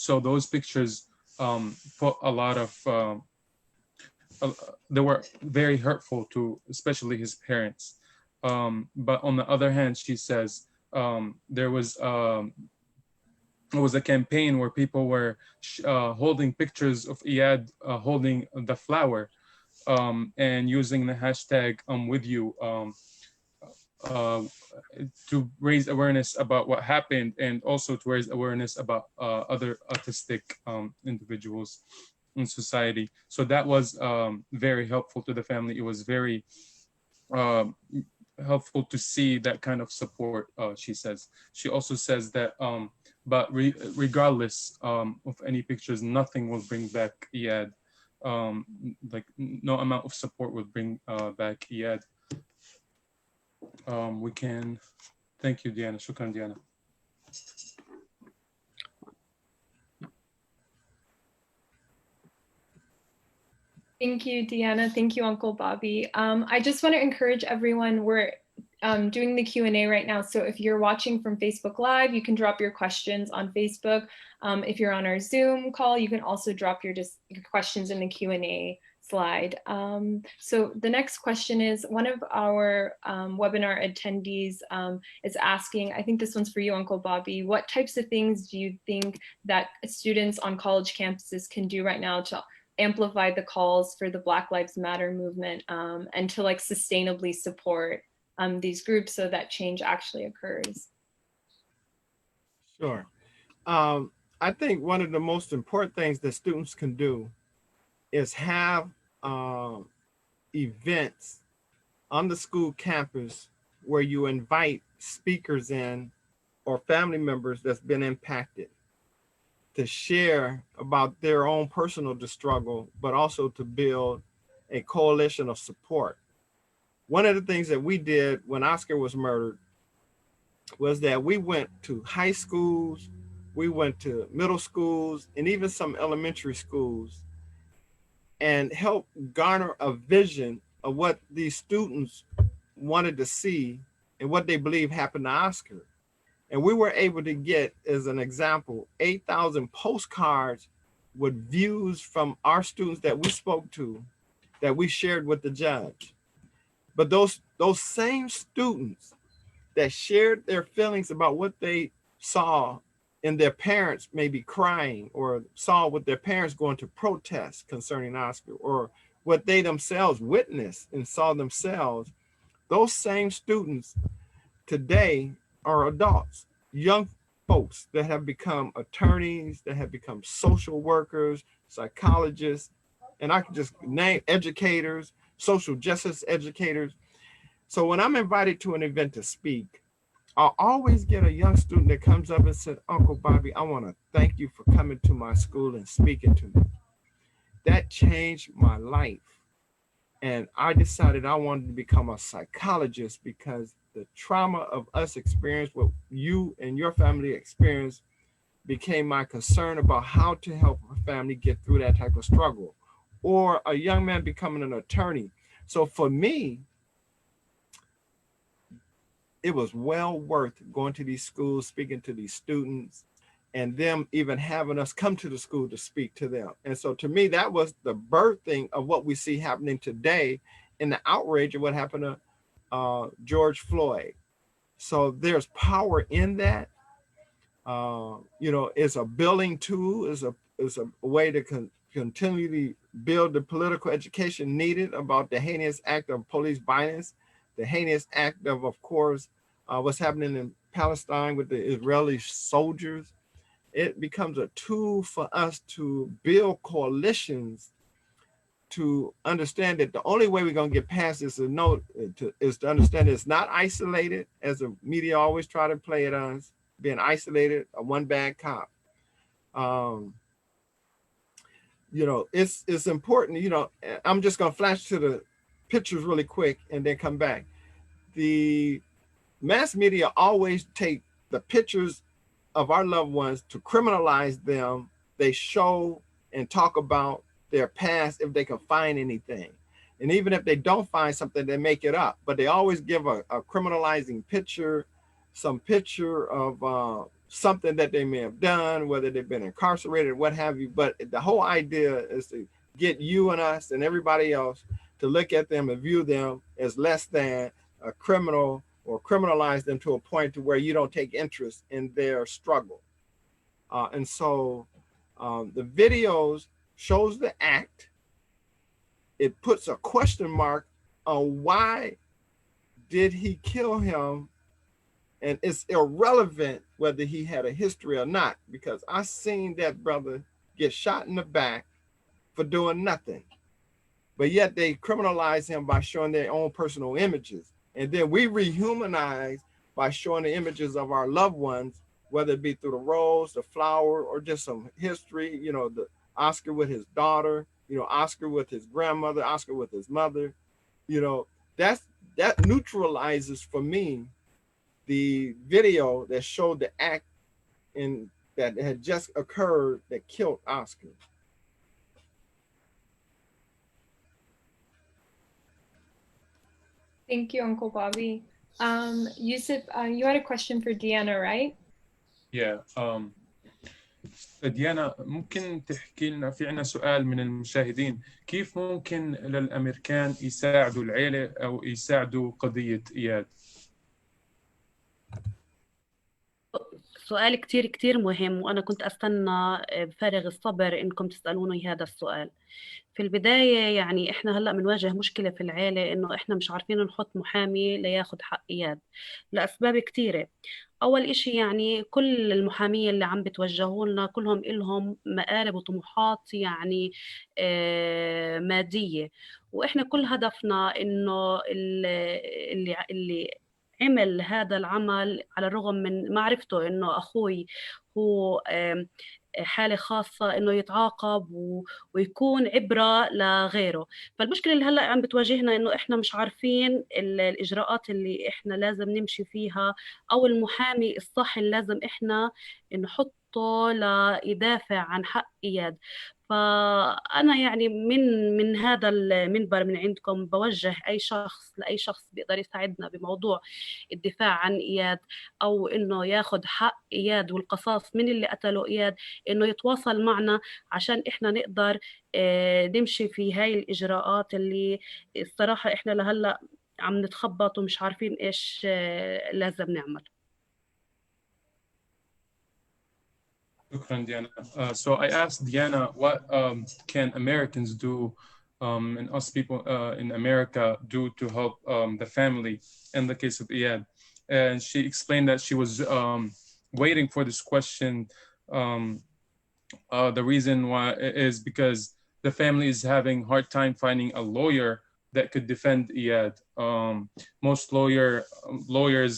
So those pictures put a lot of they were very hurtful to especially his parents. But on the other hand, she says there was a campaign where people were holding pictures of Eyad holding the flower and using the hashtag I'm with you to raise awareness about what happened, and also to raise awareness about other autistic individuals in society. So that was very helpful to the family. It was very helpful to see that kind of support, she says. She also says that, but regardless of any pictures, nothing will bring back Eyad. Like no amount of support will bring back Eyad. We can, thank you, Diana. Shukran, Diana. Thank you, Deanna. Thank you, Uncle Bobby. I just want to encourage everyone, we're doing the Q&A right now. So if you're watching from Facebook Live, you can drop your questions on Facebook. If you're on our Zoom call, you can also drop your questions in the Q&A slide. So the next question is, one of our webinar attendees is asking, I think this one's for you, Uncle Bobby, what types of things do you think that students on college campuses can do right now to amplify the calls for the Black Lives Matter movement and to like sustainably support these groups so that change actually occurs? Sure. I think one of the most important things that students can do is have events on the school campus where you invite speakers in or family members that's been impacted to share about their own personal struggle, but also to build a coalition of support. One of the things that we did when Oscar was murdered was that we went to high schools, we went to middle schools, and even some elementary schools, and helped garner a vision of what these students wanted to see and what they believe happened to Oscar. And we were able to get, as an example, 8,000 postcards with views from our students that we spoke to, that we shared with the judge. But those same students that shared their feelings about what they saw and their parents maybe crying, or saw what their parents going to protest concerning Oscar, or what they themselves witnessed and saw themselves, those same students today are adults, young folks that have become attorneys, that have become social workers, psychologists, and I can just name educators, social justice educators. So when I'm invited to an event to speak, I'll always get a young student that comes up and said, Uncle Bobby, I want to thank you for coming to my school and speaking to me. That changed my life. And I decided I wanted to become a psychologist because the trauma of us experience, what you and your family experienced, became my concern about how to help a family get through that type of struggle, or a young man becoming an attorney. So for me, it was well worth going to these schools, speaking to these students, and them even having us come to the school to speak to them. And so to me, that was the birthing of what we see happening today in the outrage of what happened to George Floyd. So there's power in that. You know, it's a building tool, is a way to continually build the political education needed about the heinous act of police violence, the heinous act of course, what's happening in Palestine with the Israeli soldiers. It becomes a tool for us to build coalitions, to understand that the only way we're going to get past this is to understand it's not isolated, as the media always try to play it as being isolated, a one bad cop. You know, it's important, you know. I'm just going to flash to the pictures really quick and then come back. The mass media always take the pictures of our loved ones to criminalize them. They show and talk about their past if they can find anything. And even if they don't find something, they make it up. But they always give a criminalizing picture, some picture of something that they may have done, whether they've been incarcerated, what have you. But the whole idea is to get you and us and everybody else to look at them and view them as less than a criminal, or criminalize them to a point to where you don't take interest in their struggle. And so the videos shows the act. It puts a question mark on why did he kill him? And it's irrelevant whether he had a history or not, because I seen that brother get shot in the back for doing nothing. But yet they criminalize him by showing their own personal images. And then we rehumanize by showing the images of our loved ones, whether it be through the rose, the flower, or just some history, you know, the Oscar with his daughter, you know, Oscar with his grandmother, Oscar with his mother, you know, that neutralizes for me the video that showed the act that had just occurred that killed Oscar. Thank you, Uncle Bobby. Yusuf, you had a question for Deanna, right? Yeah. ديانا ممكن تحكي لنا، في عنا سؤال من المشاهدين، كيف ممكن للأمريكان يساعدوا العيلة أو يساعدوا قضية إياد؟ سؤال كتير كتير مهم، وأنا كنت أستنى بفارغ الصبر إنكم تسألوني هذا السؤال. في البداية يعني إحنا هلأ بنواجه مشكلة في العيلة، إنه إحنا مش عارفين نحط محامي لياخد حق إياد لأسباب كتيرة. أول إشي يعني كل المحامية اللي عم بتوجهوا لنا كلهم إلهم مآرب وطموحات يعني مادية، وإحنا كل هدفنا إنه اللي عمل هذا العمل على الرغم من معرفته إنه أخوي هو حالة خاصة إنه يتعاقب ويكون عبرة لغيره. فالمشكلة اللي هلأ عم بتواجهنا إنه إحنا مش عارفين الإجراءات اللي إحنا لازم نمشي فيها، أو المحامي الصح اللي لازم إحنا نحطه ليدافع عن حق إياد. فأنا يعني من هذا المنبر من عندكم بوجه أي شخص لأي شخص بيقدر يساعدنا بموضوع الدفاع عن إياد، أو إنه ياخد حق إياد والقصاص من اللي قتلوا إياد، إنه يتواصل معنا عشان إحنا نقدر نمشي في هاي الإجراءات اللي الصراحة إحنا لهلأ عم نتخبط ومش عارفين إيش لازم نعمل. شكرا Diana. So I asked Diana, what can Americans do and us people in America do to help the family in the case of Eyad? And she explained that she was waiting for this question. The reason why is because the family is having a hard time finding a lawyer that could defend Eyad. Most lawyers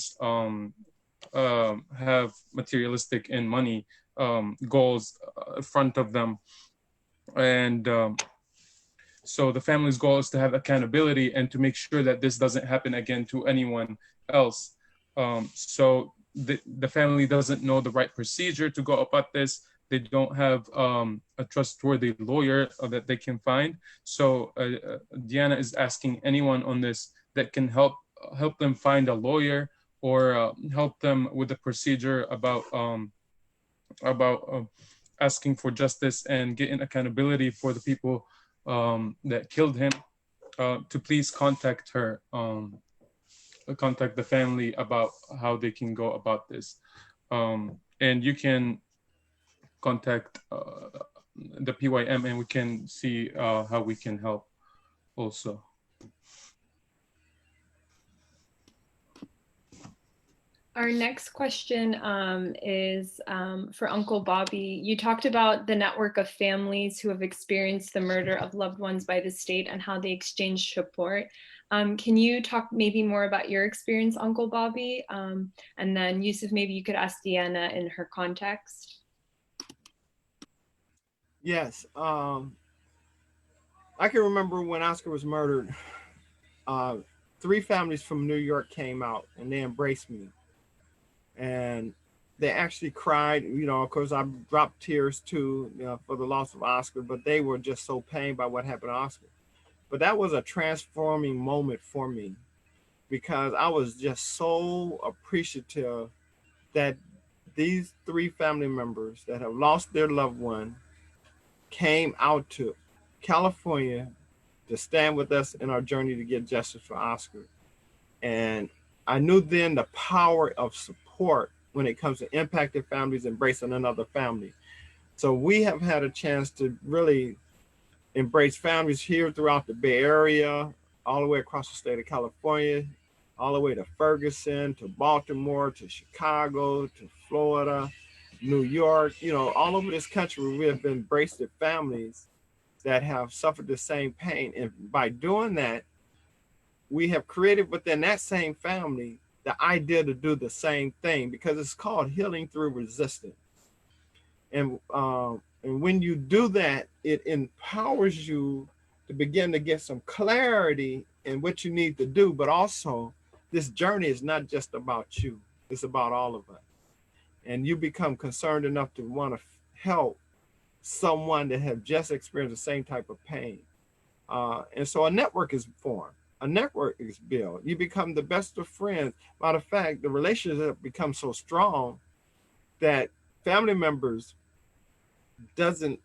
have materialistic and money goals in front of them. And so the family's goal is to have accountability and to make sure that this doesn't happen again to anyone else. So the family doesn't know the right procedure to go about this. They don't have a trustworthy lawyer that they can find. So Diana is asking anyone on this that can help them find a lawyer or help them with the procedure about asking for justice and getting accountability for the people that killed him, to please contact her, contact the family about how they can go about this. And you can contact the PYM and we can see how we can help also. Our next question is for Uncle Bobby. You talked about the network of families who have experienced the murder of loved ones by the state and how they exchange support. Can you talk maybe more about your experience, Uncle Bobby? And then Yusuf, maybe you could ask Deanna in her context. Yes. I can remember when Oscar was murdered, 3 families from New York came out and they embraced me. And they actually cried, you know, of course I dropped tears too, you know, for the loss of Oscar, but they were just so pained by what happened to Oscar. But that was a transforming moment for me because I was just so appreciative that these 3 family members that have lost their loved one came out to California to stand with us in our journey to get justice for Oscar. And I knew then the power of support when it comes to impacted families embracing another family. So we have had a chance to really embrace families here throughout the Bay Area, all the way across the state of California, all the way to Ferguson, to Baltimore, to Chicago, to Florida, New York, you know, all over this country, we have embraced the families that have suffered the same pain. And by doing that, we have created within that same family the idea to do the same thing because it's called healing through resistance. And when you do that, it empowers you to begin to get some clarity in what you need to do, but also this journey is not just about you, it's about all of us. And you become concerned enough to want to help someone that have just experienced the same type of pain. And so a network is formed. A network is built. You become the best of friends. Matter of fact, the relationship becomes so strong that family members doesn't,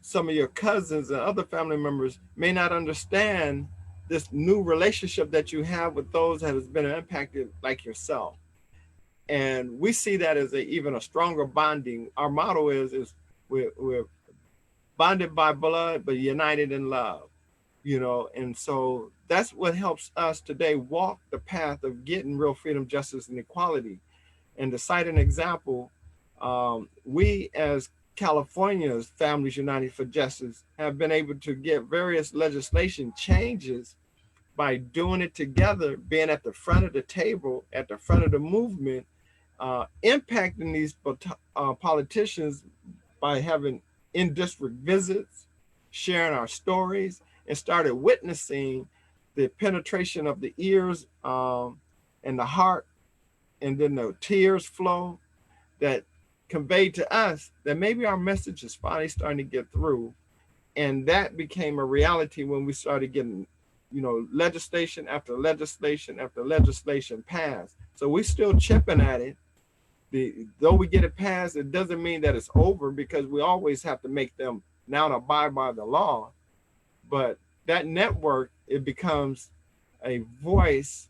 some of your cousins and other family members may not understand this new relationship that you have with those that has been impacted like yourself. And we see that as even a stronger bonding. Our motto is we're bonded by blood, but united in love, and so that's what helps us today walk the path of getting real freedom, justice, and equality. And to cite an example, we as California's Families United for Justice have been able to get various legislation changes by doing it together, being at the front of the table, at the front of the movement, impacting these politicians by having in-district visits, sharing our stories, and started witnessing the penetration of the ears and the heart, and then the tears flow that conveyed to us that maybe our message is finally starting to get through. And that became a reality when we started getting, legislation after legislation after legislation passed. So we're still chipping at it. Though we get it passed, it doesn't mean that it's over, because we always have to make them now abide by the law. But that network, it becomes a voice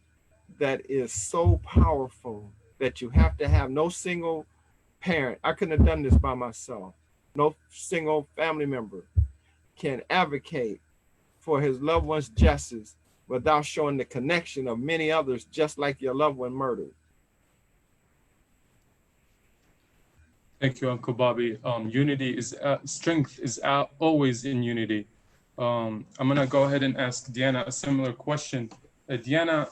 that is so powerful that you have to have no single parent. I couldn't have done this by myself. No single family member can advocate for his loved one's justice without showing the connection of many others just like your loved one murdered. Thank you, Uncle Bobby. Unity is strength is always in unity. I'm gonna go ahead and ask Diana a similar question. Diana,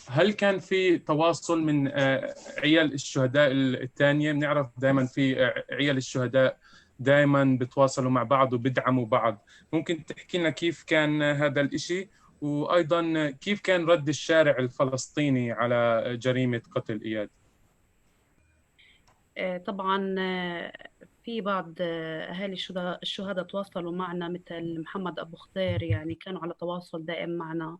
هل كان في تواصل من عيال الشهداء الثانية؟ بنعرف دائما في عيال الشهداء دائما بتواصلوا مع بعض وبدعموا بعض. ممكن تحكي لنا كيف كان هذا الإشي، وأيضا كيف كان رد الشارع الفلسطيني على جريمة قتل إياد؟ طبعا في بعض أهالي الشهداء تواصلوا معنا، مثل محمد أبو خضير، يعني كانوا على تواصل دائم معنا.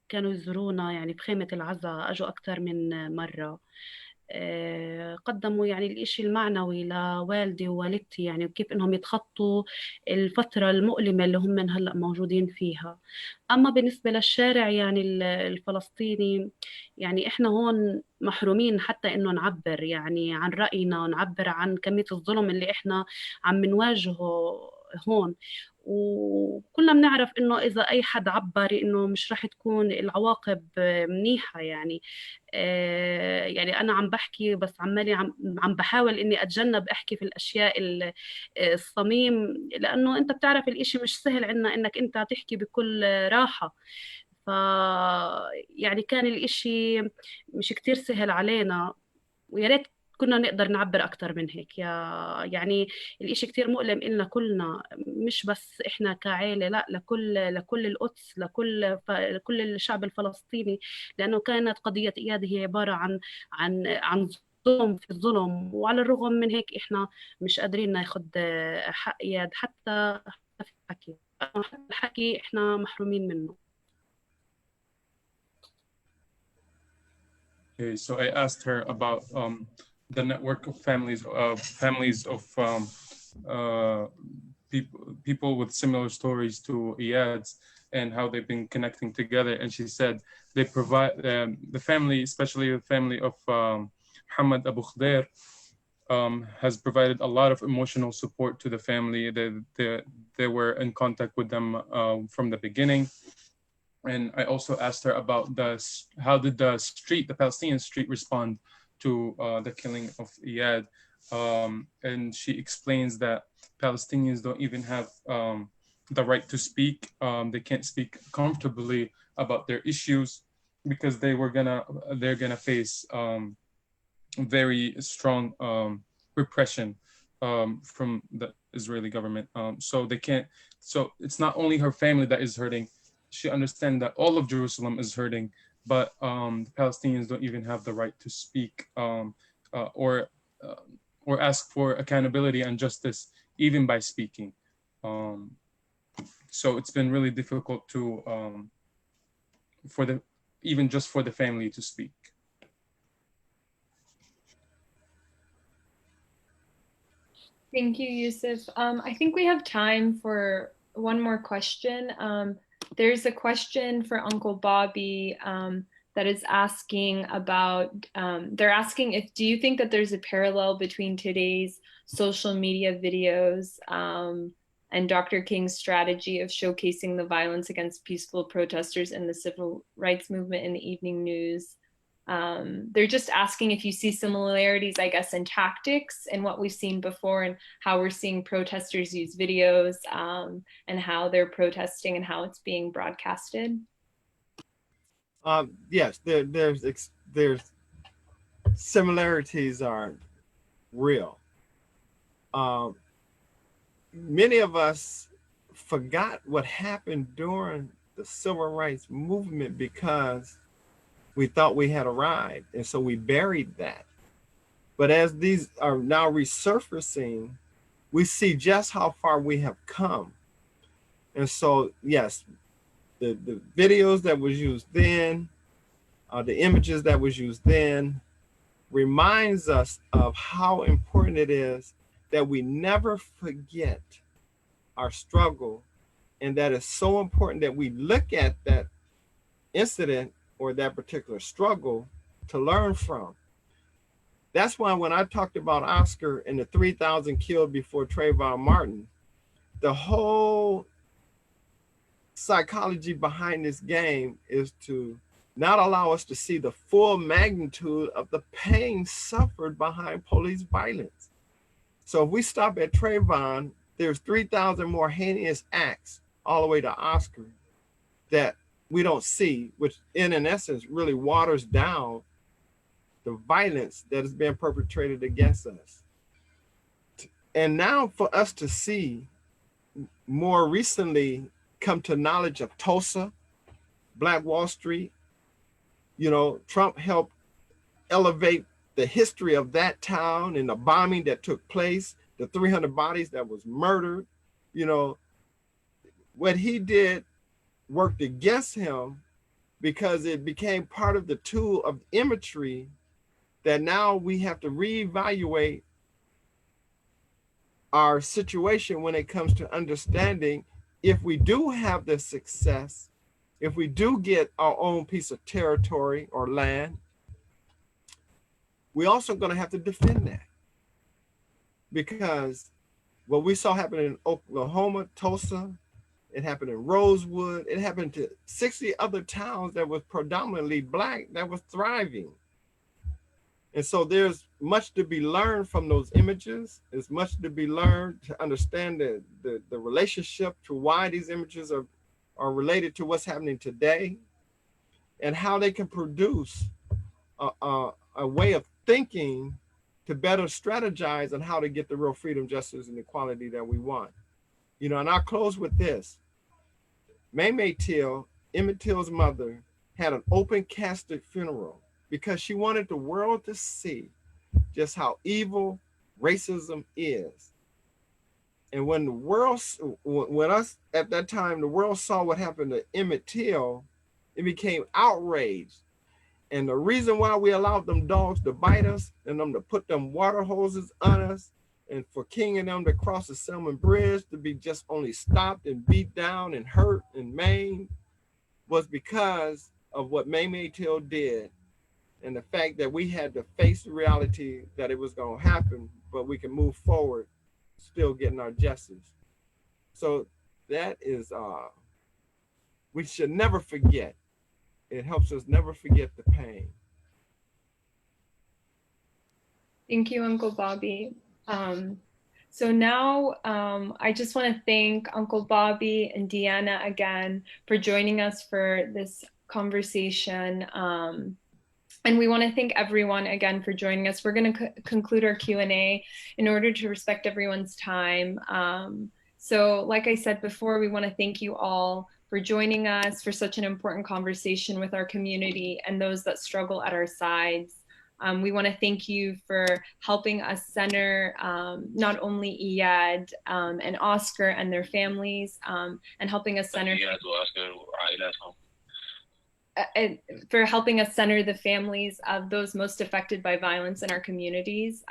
كانوا يزورونا يعني بخيمة العزاء، أجوا أكثر من مرة. قدموا يعني الإشي المعنوي لوالدي ووالدتي، يعني وكيف إنهم يتخطوا الفترة المؤلمة اللي هم من هلأ موجودين فيها. أما بالنسبة للشارع يعني الفلسطيني، يعني إحنا هون محرومين حتى إنه نعبر يعني عن رأينا ونعبر عن كمية الظلم اللي إحنا عم نواجهه هون. وكلنا بنعرف إنه إذا أي حد عبر إنه مش رح تكون العواقب منيحة. يعني يعني أنا عم بحكي بس عمالي عم بحاول إني أتجنب أحكي في الأشياء الصميم، لأنه أنت بتعرف الإشي مش سهل عنا إنك أنت تحكي بكل راحة. ف يعني كان الإشي مش كتير سهل علينا، ويا ريت كنا نقدر نعبر أكتر من هيك. يعني الإشي كتير مؤلم إلنا كلنا، مش بس إحنا كعائلة، لا، لكل القدس، لكل الشعب الفلسطيني، لأنه كانت قضية إياد هي عبارة عن ظلم في الظلم. وعلى الرغم من هيك إحنا مش قادرين ناخد حق إياد، حتى في الحكي إحنا محرومين منه. Okay, so I asked her about the network of families of people with similar stories to Iyad's and how they've been connecting together. And she said they provide the family, especially the family of Muhammad Abu Khdair, has provided a lot of emotional support to the family. They were in contact with them from the beginning. And I also asked her about how did the Palestinian street respond to the killing of Iyad. And she explains that Palestinians don't even have the right to speak. They can't speak comfortably about their issues because they're gonna face very strong repression from the Israeli government. So they can't. So it's not only her family that is hurting. She understands that all of Jerusalem is hurting, but the Palestinians don't even have the right to speak or ask for accountability and justice, even by speaking. So it's been really difficult to even just for the family to speak. Thank you, Yusuf. I think we have time for one more question. There's a question for Uncle Bobby that is asking about, they're asking do you think that there's a parallel between today's social media videos and Dr. King's strategy of showcasing the violence against peaceful protesters in the civil rights movement in the evening news? They're just asking if you see similarities, I guess, in tactics and what we've seen before and how we're seeing protesters use videos and how they're protesting and how it's being broadcasted. Yes, there's similarities are real. Many of us forgot what happened during the civil rights movement because we thought we had arrived, and so we buried that. But as these are now resurfacing, we see just how far we have come. And so, yes, the videos that was used then, the images that was used then, reminds us of how important it is that we never forget our struggle, and that it's so important that we look at that incident or that particular struggle to learn from. That's why when I talked about Oscar and the 3,000 killed before Trayvon Martin, the whole psychology behind this game is to not allow us to see the full magnitude of the pain suffered behind police violence. So if we stop at Trayvon, there's 3,000 more heinous acts all the way to Oscar that we don't see, which in essence really waters down the violence that is being perpetrated against us. And now for us to see more recently come to knowledge of Tulsa, Black Wall Street, you know, Trump helped elevate the history of that town and the bombing that took place, the 300 bodies that was murdered. You know, what he did worked against him because it became part of the tool of imagery that now we have to reevaluate our situation when it comes to understanding if we do have this success, if we do get our own piece of territory or land, we also going to have to defend that. Because what we saw happen in Oklahoma, Tulsa, it happened in Rosewood, it happened to 60 other towns that was predominantly Black that was thriving. And so there's much to be learned from those images. There's much to be learned to understand the relationship to why these images are related to what's happening today and how they can produce a way of thinking to better strategize on how to get the real freedom, justice, and equality that we want. You know, and I'll close with this. May Till, Emmett Till's mother, had an open casket funeral because she wanted the world to see just how evil racism is. And when the world, when us at that time, the world saw what happened to Emmett Till, it became outraged. And the reason why we allowed them dogs to bite us and them to put them water hoses on us and for King and them to cross the Selman Bridge to be just only stopped and beat down and hurt and maimed was because of what May Till did. And the fact that we had to face the reality that it was going to happen, but we can move forward, still getting our justice. So that is, we should never forget. It helps us never forget the pain. Thank you, Uncle Bobby. So now I just want to thank Uncle Bobby and Deanna again for joining us for this conversation. And we want to thank everyone again for joining us. We're going to conclude our Q&A in order to respect everyone's time. So like I said before, we want to thank you all for joining us for such an important conversation with our community and those that struggle at our sides. We want to thank you for helping us center not only Eyad and Oscar and their families and helping us center for helping us center the families of those most affected by violence in our communities.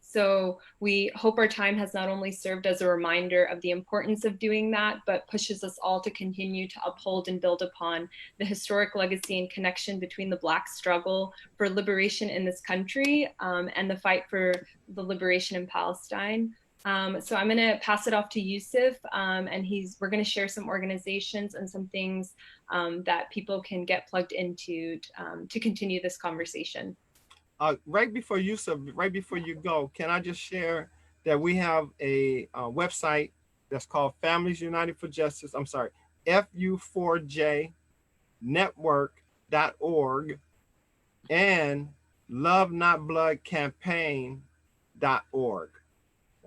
So we hope our time has not only served as a reminder of the importance of doing that, but pushes us all to continue to uphold and build upon the historic legacy and connection between the Black struggle for liberation in this country and the fight for the liberation in Palestine. So I'm going to pass it off to Yusuf, and we're going to share some organizations and some things that people can get plugged into to continue this conversation. Right before Yusuf, right before you go, can I just share that we have a website that's called Families United for Justice. I'm sorry, FU4Jnetwork.org and LoveNotBloodCampaign.org.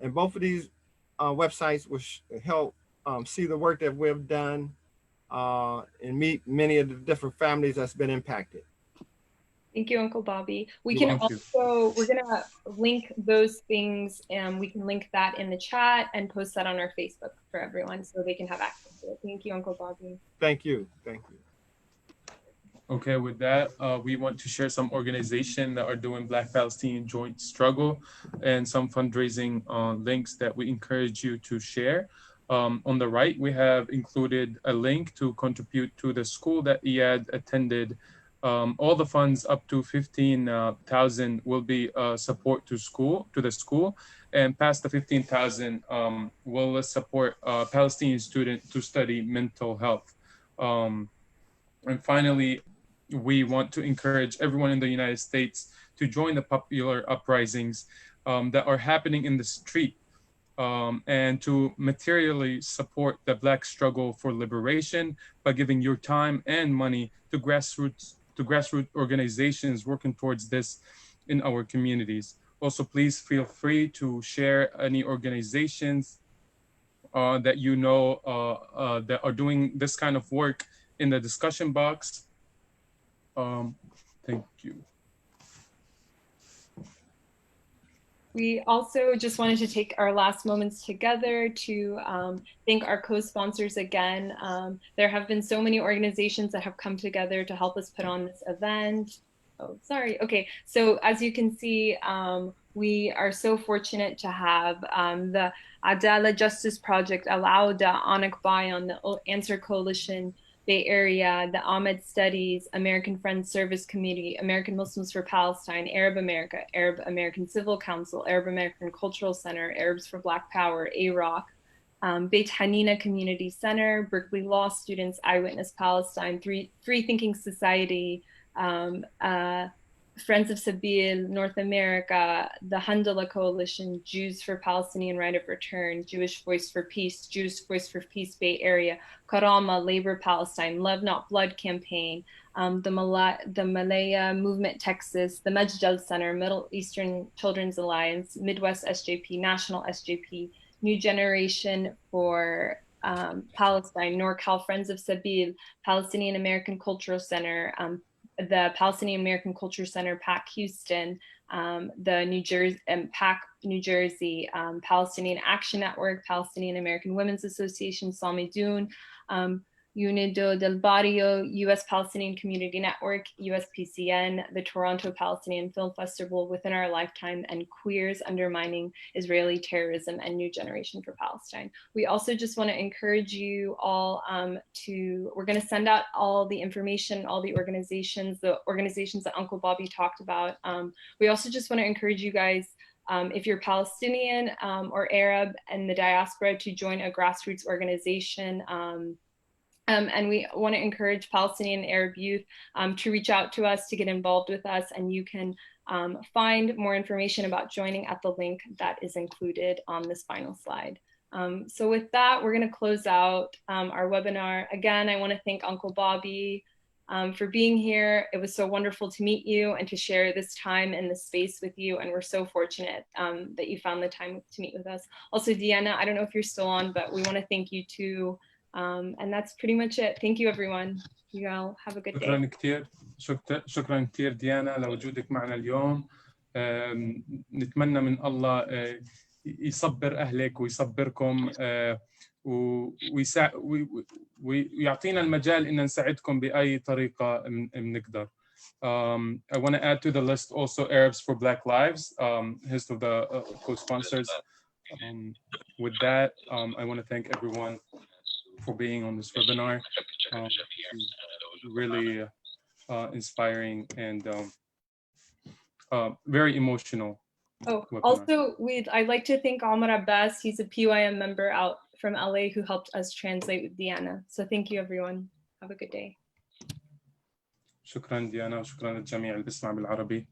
And both of these websites will help see the work that we've done and meet many of the different families that's been impacted. Thank you, Uncle Bobby. We're gonna link those things, and we can link that in the chat and post that on our Facebook for everyone so they can have access to it. Thank you, Uncle Bobby. Thank you. Thank you. Okay, with that, we want to share some organizations that are doing Black Palestinian joint struggle and some fundraising links that we encourage you to share. On the right, we have included a link to contribute to the school that Eyad attended. All the funds up to 15,000 will be support to the school, and past the 15,000 will support Palestinian students to study mental health. And finally, we want to encourage everyone in the United States to join the popular uprisings that are happening in the street and to materially support the Black struggle for liberation by giving your time and money to grassroots organizations working towards this in our communities. Also, please feel free to share any organizations that you know that are doing this kind of work in the discussion box. Thank you. We also just wanted to take our last moments together to thank our co-sponsors again. There have been so many organizations that have come together to help us put on this event. Oh, sorry. Okay, so as you can see, we are so fortunate to have the Adala Justice Project, Alauda, Anak Bayan, the Answer Coalition, Bay Area, the Ahmed Studies, American Friends Service Committee, American Muslims for Palestine, Arab America, Arab American Civil Council, Arab American Cultural Center, Arabs for Black Power, AROC, Beit Hanina Community Center, Berkeley Law Students, Eyewitness Palestine, Free Thinking Society, Friends of Sabil, North America, the Handala Coalition, Jews for Palestinian Right of Return, Jewish Voice for Peace, Jewish Voice for Peace Bay Area, Karama, Labor Palestine, Love Not Blood Campaign, the Malaya Movement Texas, the Mejdal Center, Middle Eastern Children's Alliance, Midwest SJP, National SJP, New Generation for Palestine, NorCal Friends of Sabil, Palestinian American Cultural Center, the Palestinian American Culture Center, PAC Houston, the PAC New Jersey, Palestinian Action Network, Palestinian American Women's Association, Samidoun, Unido del Barrio, U.S. Palestinian Community Network, USPCN, the Toronto Palestinian Film Festival, Within Our Lifetime, and Queers Undermining Israeli Terrorism and New Generation for Palestine. We also just want to encourage you all we're going to send out all the information, all the organizations that Uncle Bobby talked about. We also just want to encourage you guys, if you're Palestinian or Arab in the diaspora, to join a grassroots organization. And we want to encourage Palestinian and Arab youth to reach out to us, to get involved with us, and you can find more information about joining at the link that is included on this final slide. So with that, we're going to close out our webinar. Again, I want to thank Uncle Bobby for being here. It was so wonderful to meet you and to share this time and this space with you, and we're so fortunate that you found the time to meet with us. Also, Deanna, I don't know if you're still on, but we want to thank you too. And that's pretty much it. Thank you, everyone. You all have a good day. شكرا كثير ديانا لوجودك معنا اليوم. نتمنى من الله يصبر أهلك ويصبركم ويعطينا المجال إن نساعدكم بأي طريقة بنقدر. I want to add to the list also Arabs for Black Lives, his of the co-sponsors. With that, I want to thank everyone for being on this webinar. Really inspiring and very emotional. Oh, webinar. also, I'd like to thank Omar Abbas. He's a PYM member out from LA who helped us translate with Diana. So thank you, everyone. Have a good day. شكرا ديانا وشكرا للجميع اللي بيسمع بالعربي.